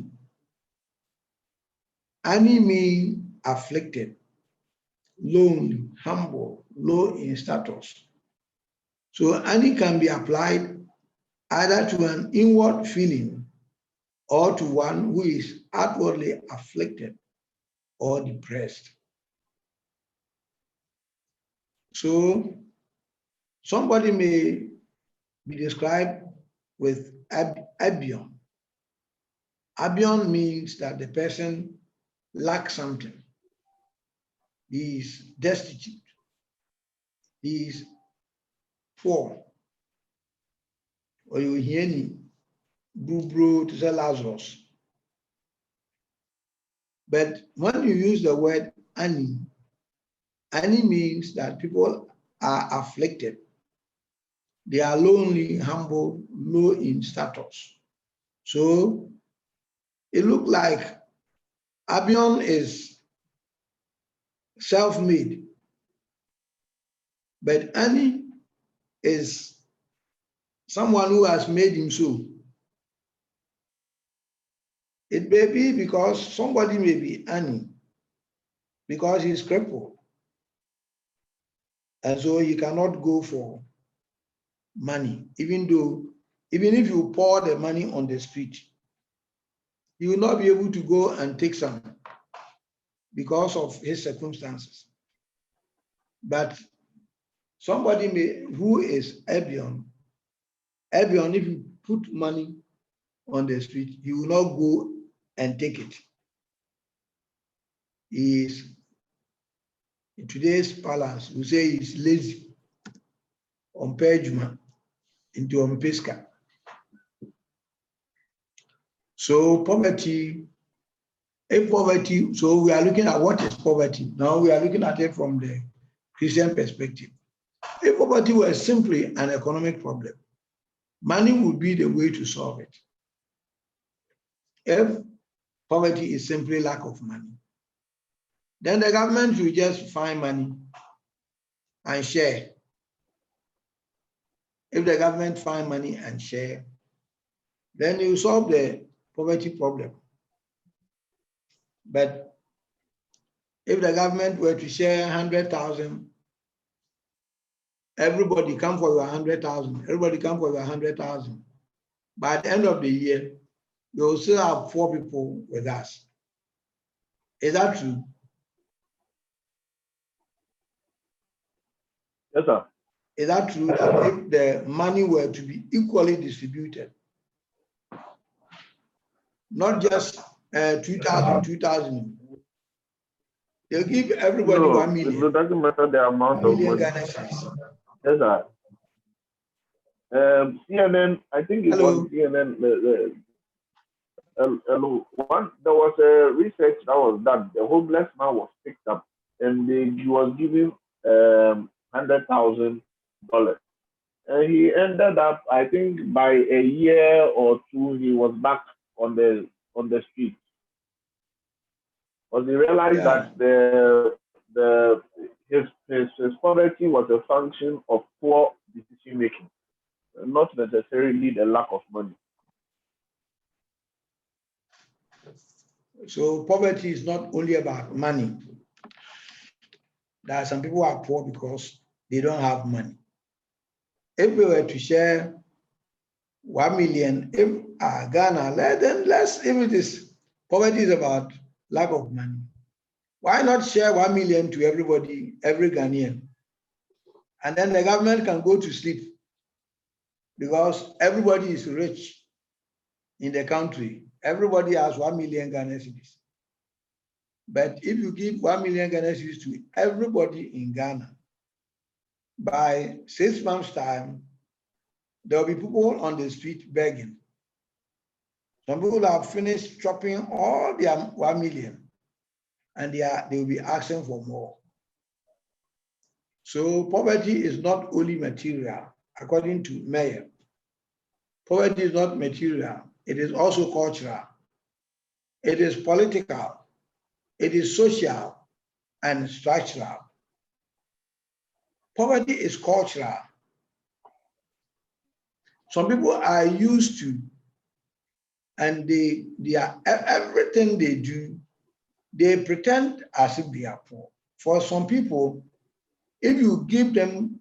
Ani means afflicted, lonely, humble, low in status. So ani can be applied either to an inward feeling or to one who is outwardly afflicted or depressed. So somebody may be described with abion. Abion means that the person lacks something. He is destitute. He is poor. Or you hear any bubro to say Lazarus. But when you use the word ani, ani means that people are afflicted. They are lonely, humble, low in status. So it looks like Abion is self-made, but Ani is someone who has made him so. It may be because somebody may be Ani, because he's crippled, and so he cannot go for money, even if you pour the money on the street, you will not be able to go and take some because of his circumstances. But somebody who is Ebion, if you put money on the street, he will not go and take it. He is, in today's balance, we say he's lazy, on pejuma, into on pesca. So poverty, so we are looking at what is poverty. Now we are looking at it from the Christian perspective. If poverty were simply an economic problem, money would be the way to solve it. If poverty is simply lack of money, then the government will just find money and share. If the government find money and share, then you solve the poverty problem. But if the government were to share 100,000, everybody come for your 100,000, everybody come for your 100,000. By the end of the year, you will still have 4 people with us. Is that true? Yes, sir. Is that true that if the money were to be equally distributed, not just 2,000, they'll give everybody 1 million. It doesn't matter the amount of money. Ghana cedis. Yes, sir. CNN, I think it was CNN. There was a research that was done. The homeless man was picked up and he was given $100,000. And he ended up, I think, by a year or two, he was back on the street. Because he realized that his poverty was a function of poor decision making, not necessarily the lack of money. So poverty is not only about money. there are some people who are poor because they don't have money. If we were to share 1 million, if Ghana, if it is poverty is about lack of money, why not share 1 million to everybody, every Ghanaian? And then the government can go to sleep because everybody is rich in the country. Everybody has 1 million Ghana cedis. But if you give 1 million Ghana cedis to everybody in Ghana, by 6 months' time, there will be people on the street begging. Some people have finished chopping all their 1 million, and they will be asking for more. So poverty is not only material, according to MAM. Poverty is not material, it is also cultural, it is political, it is social and structural. Poverty is cultural. Some people are used to, and they are, everything they do, they pretend as if they are poor. For some people, if you give them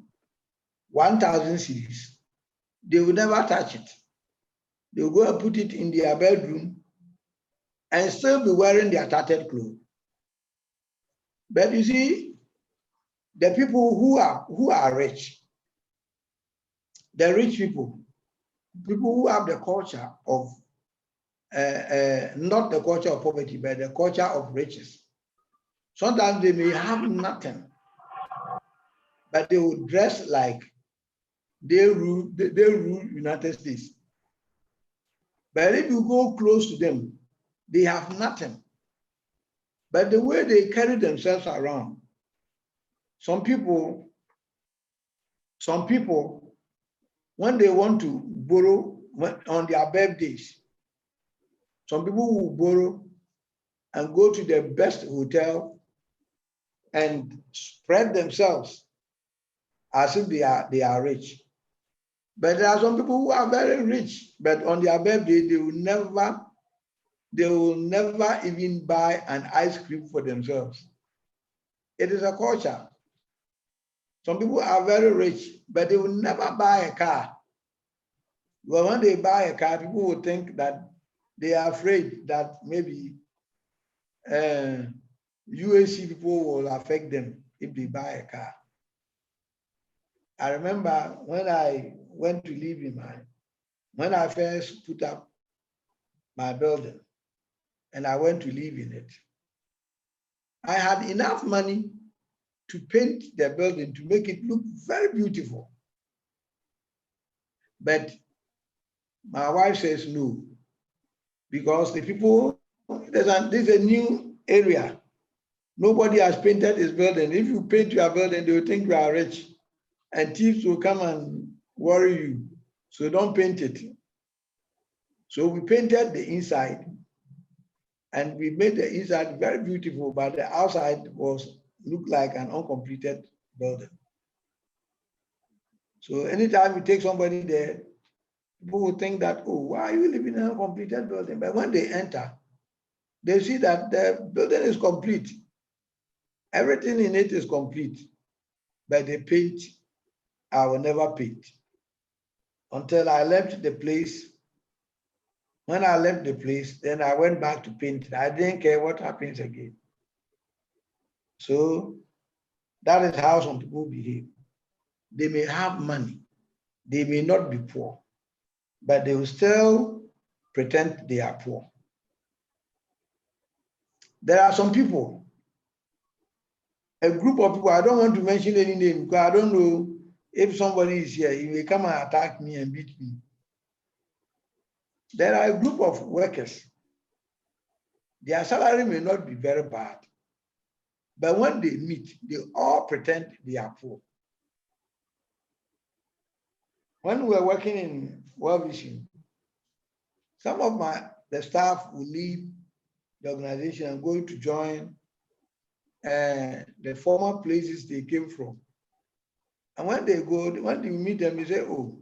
1,000 cedis, they will never touch it. They will go and put it in their bedroom and still be wearing their tattered clothes. But you see, the people who are rich, the rich people who have the culture of, not the culture of poverty, but the culture of riches. Sometimes they may have nothing, but they will dress like they rule United States. But if you go close to them, they have nothing. But the way they carry themselves around, some people, when they want to borrow on their birthdays, some people will borrow and go to the best hotel and spread themselves as if they are rich. But there are some people who are very rich, but on their birthday, they will never even buy an ice cream for themselves. It is a culture. Some people are very rich, but they will never buy a car. Well, when they buy a car, people will think that they are afraid that maybe UAC people will affect them if they buy a car. I remember when I went to live in when I first put up my building and I went to live in it, I had enough money to paint the building to make it look very beautiful. But my wife says no, because the people, this is a new area. Nobody has painted this building. If you paint your building, they will think you are rich and thieves will come and worry you. So don't paint it. So we painted the inside and we made the inside very beautiful, but the outside looked like an uncompleted building. So anytime you take somebody there, people will think that, oh, why are you living in an uncompleted building? But when they enter, they see that the building is complete. Everything in it is complete, but the paint, I will never paint. Until I left the place. When I left the place, then I went back to paint. I didn't care what happens again. So that is how some people behave. They may have money. They may not be poor, but they will still pretend they are poor. There are some people, a group of people, I don't want to mention any name because I don't know if somebody is here, he may come and attack me and beat me. There are a group of workers. Their salary may not be very bad, but when they meet, they all pretend they are poor. When we were working in World Vision, some of the staff will leave the organization and go to join the former places they came from. And when they go, when you meet them, you say, oh,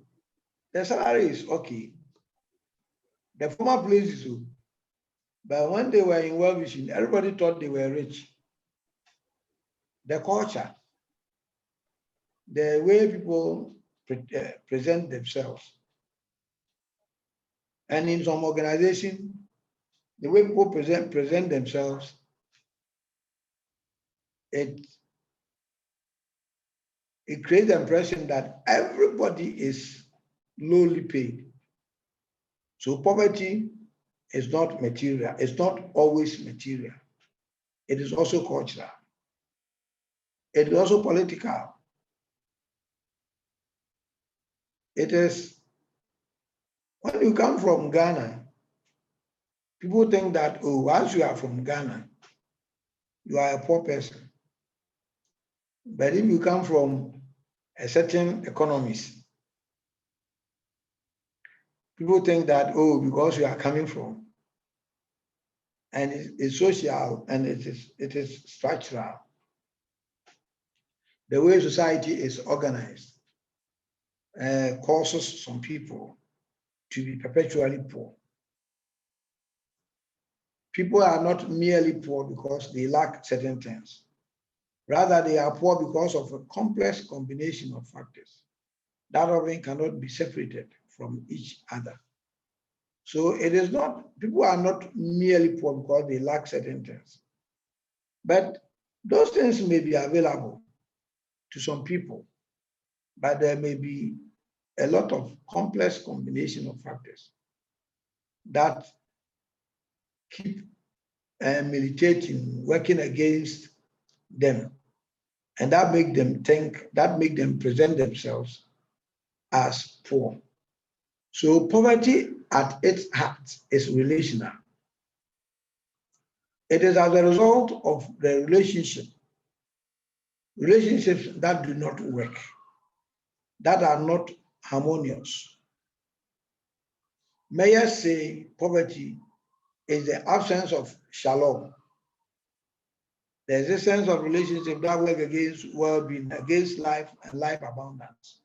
the salary is okay. The former places, but when they were in World Vision, everybody thought they were rich. The culture. the way people present themselves. And in some organization, the way people present themselves, it creates the impression that everybody is lowly paid. So poverty is not material. It's not always material. It is also cultural. It is also political. It is, when you come from Ghana, people think that, oh, once you are from Ghana, you are a poor person. But if you come from a certain economist, people think that, oh, because you are coming from, and it's social and it is structural. The way society is organized causes some people to be perpetually poor. People are not merely poor because they lack certain things. Rather, they are poor because of a complex combination of factors that often cannot be separated from each other. So it is not, people are not merely poor because they lack certain things. But those things may be available to some people, but there may be a lot of complex combination of factors that keep militating, working against them, and that make them think, that make them present themselves as poor. So poverty at its heart is relational. It is as a result of the relationships that do not work, that are not harmonious. Mayors say poverty is the absence of shalom, the existence of relationships that work against well-being, against life and life abundance.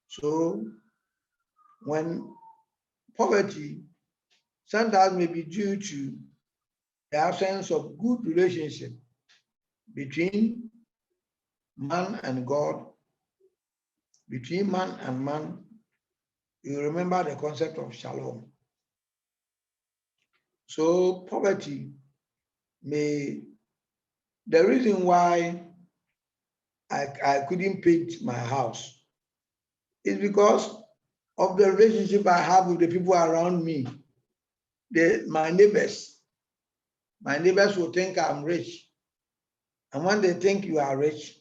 So when poverty sometimes may be due to the absence of good relationship between man and God, between man and man, you remember the concept of shalom. So poverty may, the reason why I couldn't paint my house is because of the relationship I have with the people around me. My neighbors will think I'm rich. And when they think you are rich,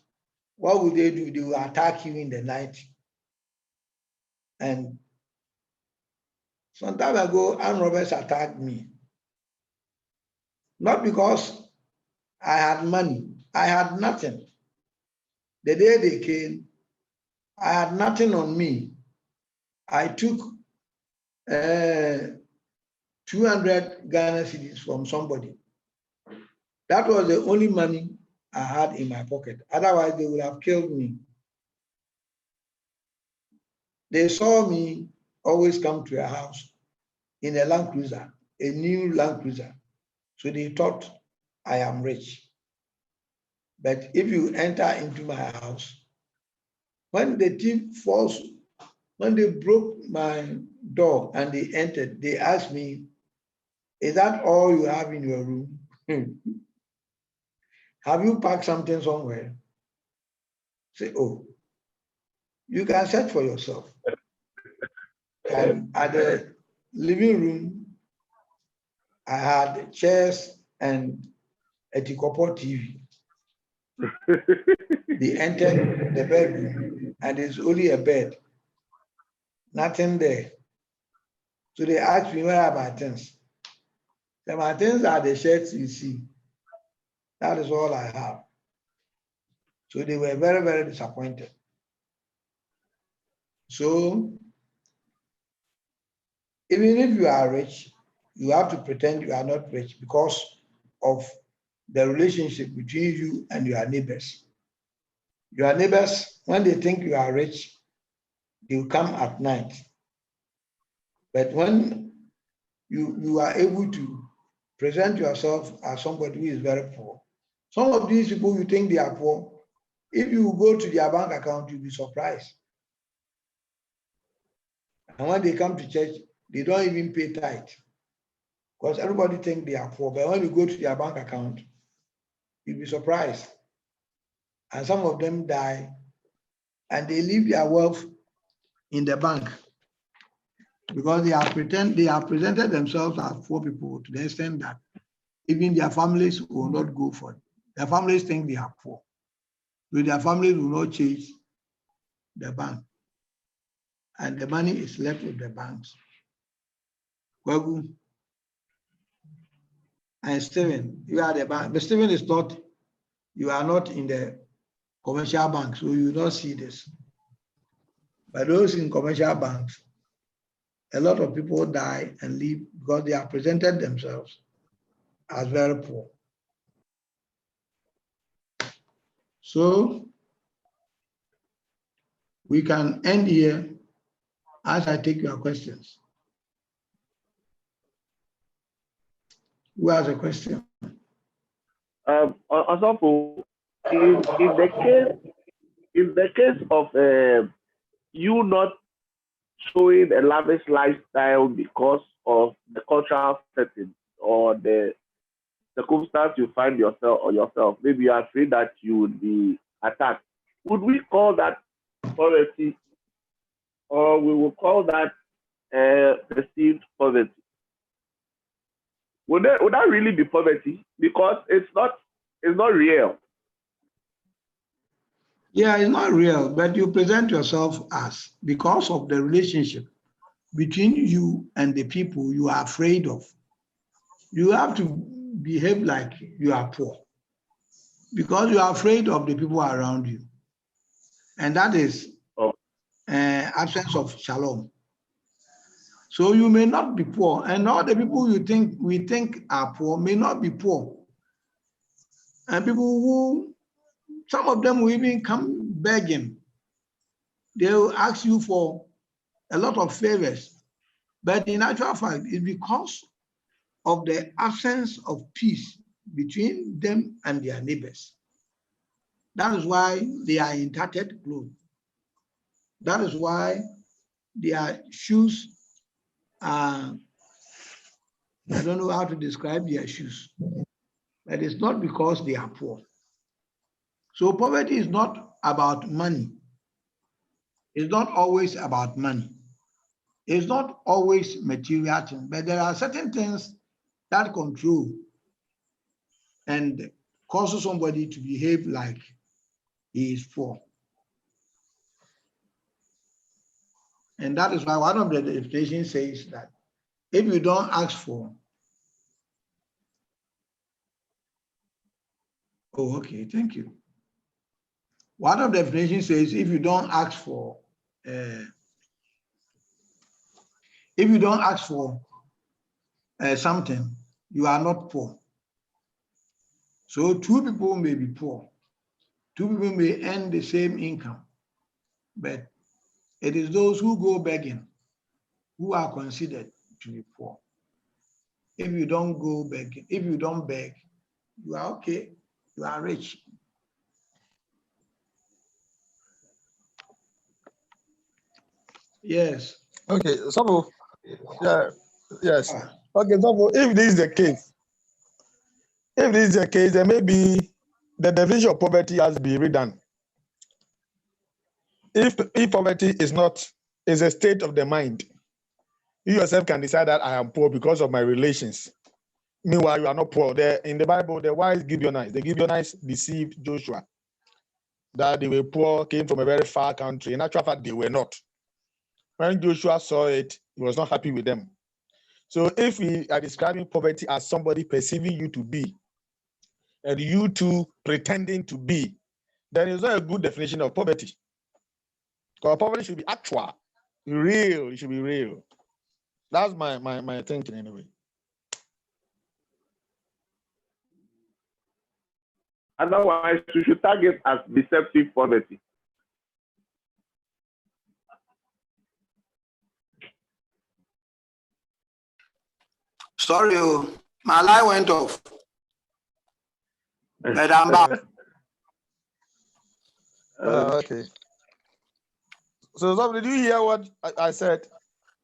what will they do? They will attack you in the night. And some time ago, armed robbers attacked me. Not because I had money. I had nothing. The day they came, I had nothing on me. I took 200 Ghana cedis from somebody. That was the only money I had in my pocket. Otherwise, they would have killed me. They saw me always come to a house in a Land Cruiser, a new Land Cruiser. So they thought I am rich. But if you enter into my house, when the thief falls, when they broke my door and they entered, they asked me, is that all you have in your room? Have you packed something somewhere? Say, oh, you can search for yourself. And at the living room, I had chairs and a Tikopo TV. They entered the bedroom and there's only a bed, nothing there. So they asked me, where are my things? So my things are the shirts you see. That is all I have. So they were very, very disappointed. So even if you are rich, you have to pretend you are not rich because of the relationship between you and your neighbors. Your neighbors, when they think you are rich, they will come at night. But when you are able to present yourself as somebody who is very poor, some of these people, you think they are poor, If you go to their bank account, you'll be surprised. And when they come to church, they don't even pay tithe. Because everybody thinks they are poor. But when you go to their bank account, you'll be surprised. And some of them die and they leave their wealth in the bank because they have presented themselves as poor people to the extent that even their families will not go for it. Their families think they are poor. So their families will not change the bank. And the money is left with the banks. And Stephen, you are the bank, but Stephen is not, you are not in the commercial bank, so you don't see this. But those in commercial banks, a lot of people die and leave because they have presented themselves as very poor. So we can end here as I take your questions. Who has a question? Also, in the case of you not showing a lavish lifestyle because of the cultural setting or the circumstance you find yourself, maybe you are afraid that you would be attacked. Would we call that poverty, or we will call that perceived poverty? Would that really be poverty? Because it's not real. Yeah, it's not real, but you present yourself as, because of the relationship between you and the people you are afraid of. You have to behave like you are poor because you are afraid of the people around you. And that is absence of shalom. So you may not be poor, and all the people we think are poor may not be poor. And people who, some of them will even come begging. They will ask you for a lot of favors. But in actual fact, it's because of the absence of peace between them and their neighbors. That is why they are in tattered clothes. That is why their shoes are, I don't know how to describe their shoes, but it's not because they are poor. So poverty is not about money. It's not always about money. It's not always material things, but there are certain things that control and causes somebody to behave like he is poor. And that is why one of the definitions says that if you don't ask for, oh, okay, thank you. One of the definitions says if you don't ask for, something, you are not poor. So two people may be poor. Two people may earn the same income, but it is those who go begging who are considered to be poor. If you don't go begging, if you don't beg, you are okay, you are rich. Yes. Okay, so yeah, yes. Okay, so if this is the case, then maybe the definition of poverty has to be redone. If poverty is a state of the mind, you yourself can decide that I am poor because of my relations. Meanwhile, you are not poor. In the Bible, the wise Gibeonites, the Gibeonites deceived Joshua that they were poor, came from a very far country. In actual fact, they were not. When Joshua saw it, he was not happy with them. So if we are describing poverty as somebody perceiving you to be, and you too pretending to be, then it's not a good definition of poverty. Because poverty should be actual, real. It should be real. That's my thinking anyway. Otherwise, we should target as deceptive poverty. Sorry, my line went off. But I'm back. Okay. So, did you hear what I said?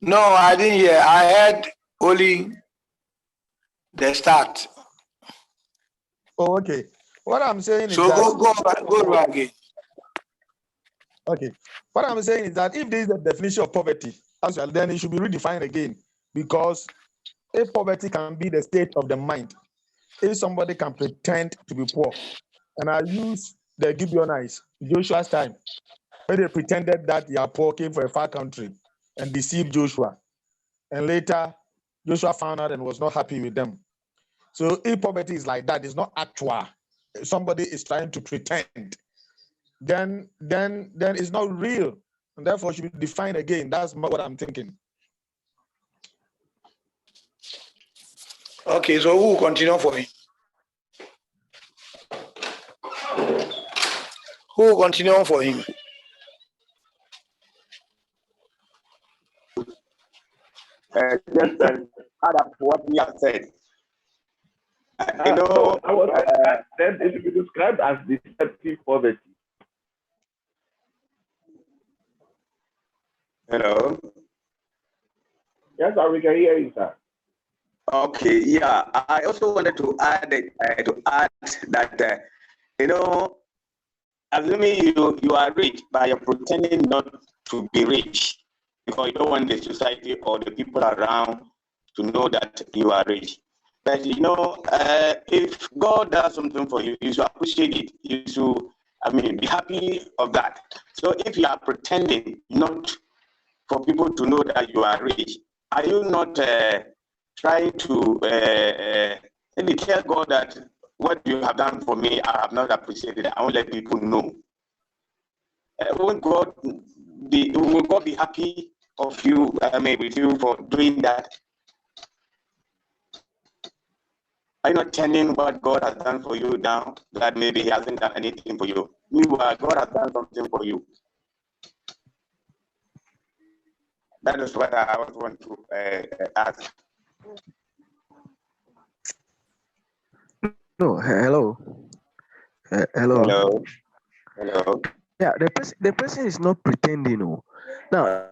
No, I didn't hear. I heard only the start. Oh, okay. What I'm saying is So that. go back again. Okay. What I'm saying is that if there is a definition of poverty, then it should be redefined again. Because if poverty can be the state of the mind, if somebody can pretend to be poor, and I use the Gibeonites, Joshua's time, where they pretended that they are poor, came from a far country and deceived Joshua. And later, Joshua found out and was not happy with them. So if poverty is like that, it's not actual. Somebody is trying to pretend. Then it's not real, and therefore should be defined again. That's what I'm thinking. Okay, so who will continue for him? Who will continue for him? Just add up what we have said. You know, then it will be described as deceptive poverty. Hello. Yes, sir, we can hear you, sir. Okay, yeah. I also wanted to add that you know, assuming you are rich, but you're pretending not to be rich because you don't want the society or the people around to know that you are rich. But you know, if God does something for you, you should appreciate it. You should, be happy of that. So if you are pretending not for people to know that you are rich, are you not trying to maybe tell God that what you have done for me, I have not appreciated it. I won't let people know. Will God be happy of you, with you for doing that? Are you not telling what God has done for you now that maybe He hasn't done anything for you? Meanwhile, God has done something for you. That is what I want to ask. No, hello. Hello. Hello. Yeah, the person is not pretending. Oh. Now,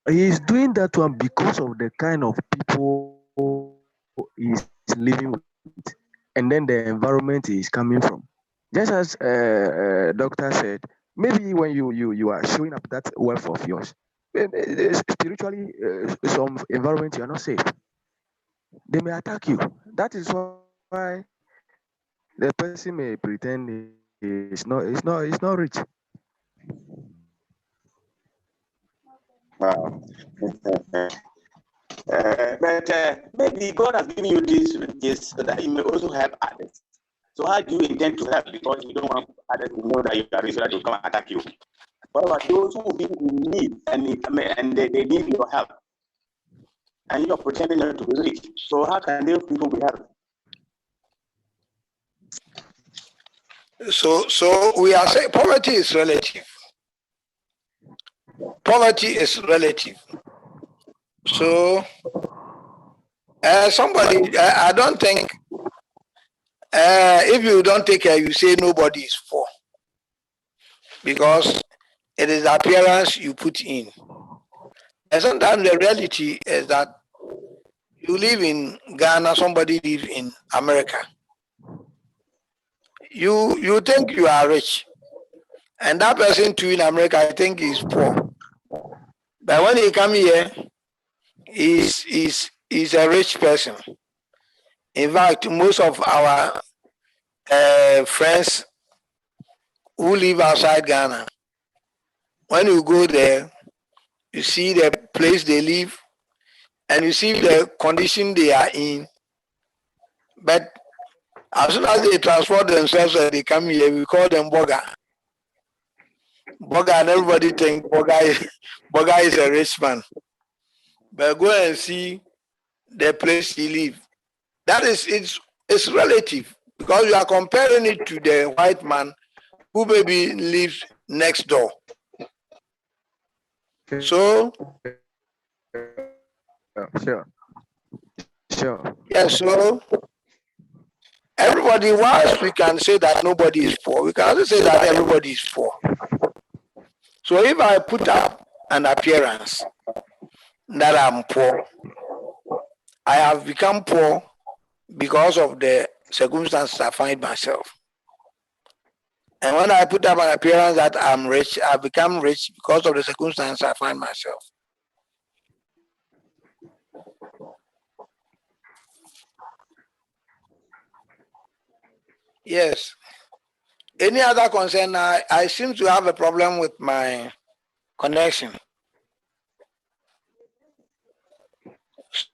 he is doing that one because of the kind of people he's living with, and then the environment he is coming from. Just as doctor said, maybe when you are showing up that wealth of yours, spiritually, some environment you are not safe. They may attack you. That is why the person may pretend it's not rich. Wow. But maybe God has given you this so that you may also help others. So how do you intend to help? Because you don't want others to know that you are rich so that they come and attack you. What about those who be in need and they need your help? And you are pretending not to be rich. So how can those people be helped? So we are saying poverty is relative. Poverty is relative. So somebody, I don't think, if you don't take care, you say nobody is poor. Because it is the appearance you put in. And sometimes the reality is that you live in Ghana, somebody lives in America. You think you are rich. And that person too in America, I think, is poor. But when he come here, he's a rich person. In fact, most of our friends who live outside Ghana, when you go there, you see the place they live and you see the condition they are in. But as soon as they transport themselves and they come here, we call them Boga. Boga, and everybody think Boga is a rich man. But go and see the place he lives. That is, it's relative because you are comparing it to the white man who maybe lives next door. So, Sure. Yeah, so everybody, whilst we can say that nobody is poor, we can also say that everybody is poor. So if I put up an appearance that I'm poor, I have become poor because of the circumstances I find myself. And when I put up an appearance that I'm rich, I become rich because of the circumstances I find myself. Yes. Any other concern? I seem to have a problem with my connection.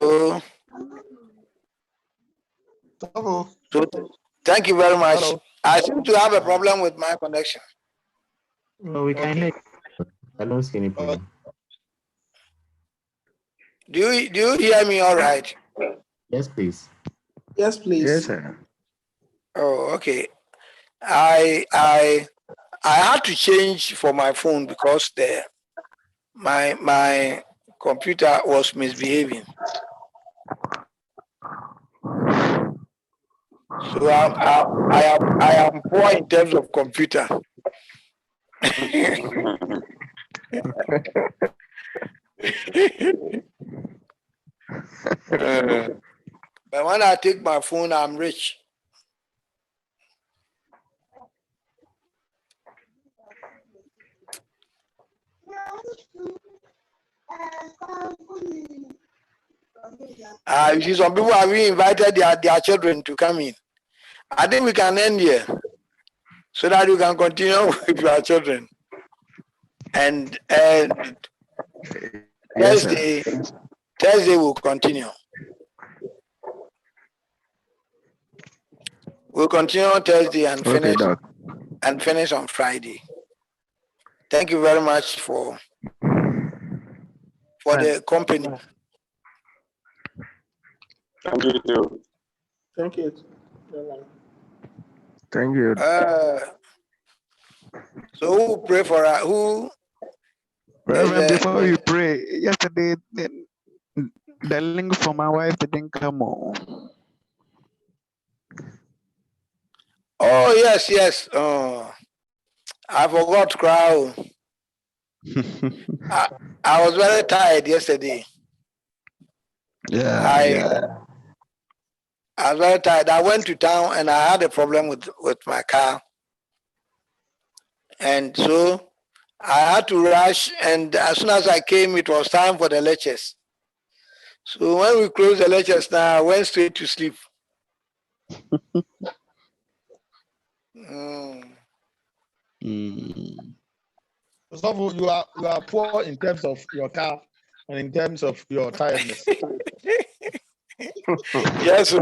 So thank you very much. Hello. I seem to have a problem with my connection. No, we can hear you. I don't see any problem. Do you hear me all right? Yes, please. Yes, please. Yes, sir. Oh, okay. I had to change for my phone because my computer was misbehaving. So I am poor in terms of computer. But when I take my phone, I'm rich. You see, some people have invited their children to come in. I think we can end here so that you can continue with your children. And Yes, Thursday will continue. We'll continue on Thursday and finish on Friday. Thank you very much for the company. Thank you too. Thank you. Thank you. So who will pray for us? Who? Reverend, before you pray, yesterday the link for my wife didn't come on. Oh yes. Oh, I forgot, crowd. I was very tired yesterday. Yeah. I was very tired. I went to town and I had a problem with my car. And so I had to rush. And as soon as I came, it was time for the lectures. So when we closed the lectures now, I went straight to sleep. So you are poor in terms of your car and in terms of your tiredness. Yes,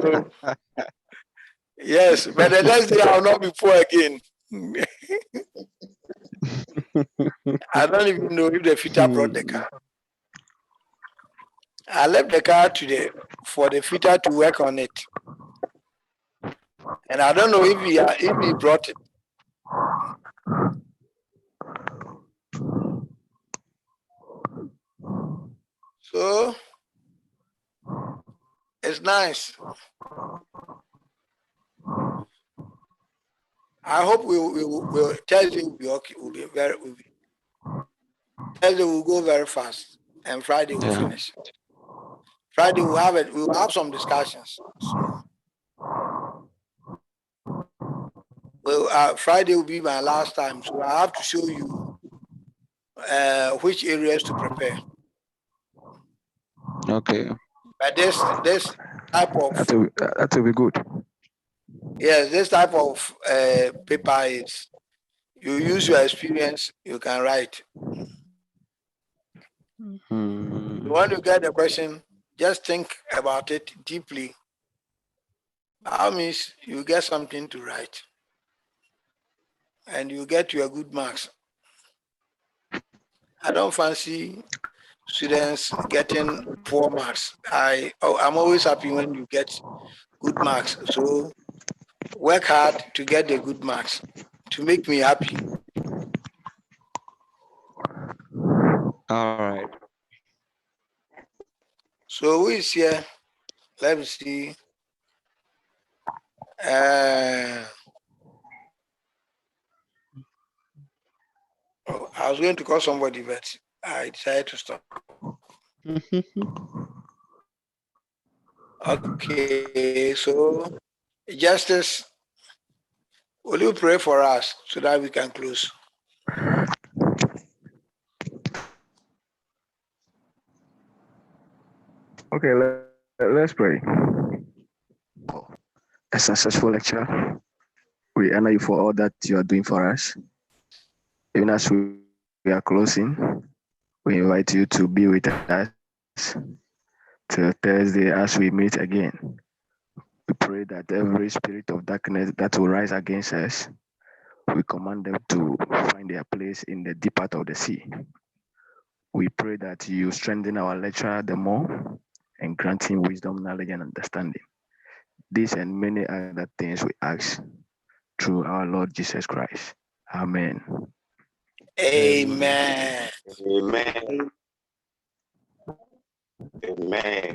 yes, but the next day I will not be poor again. I don't even know if the fitter brought the car. I left the car for the fitter to work on it, and I don't know if he brought it. So it's nice. I hope we'll Thursday will be okay. Thursday will go very fast, and Friday will finish. Friday we'll have it. We'll have some discussions. So, Friday will be my last time, so I have to show you which areas to prepare. Okay. But this type of that will be good. Yes, this type of paper is you use your experience, you can write. When you get the question, just think about it deeply. That means you get something to write, and you get your good marks. I don't fancy students getting poor marks. I'm always happy when you get good marks. So work hard to get the good marks to make me happy. All right. So who is here? Let me see. I was going to call somebody, but I decided to stop. Okay, so Justice, will you pray for us so that we can close? Okay, let's pray. A successful lecture. We honor you for all that you are doing for us. Even as we are closing, we invite you to be with us till Thursday as we meet again. We pray that every spirit of darkness that will rise against us, we command them to find their place in the deep part of the sea. We pray that you strengthen our lecturer the more and grant him wisdom, knowledge, and understanding. These and many other things we ask through our Lord Jesus Christ. Amen. Amen. Amen. Amen.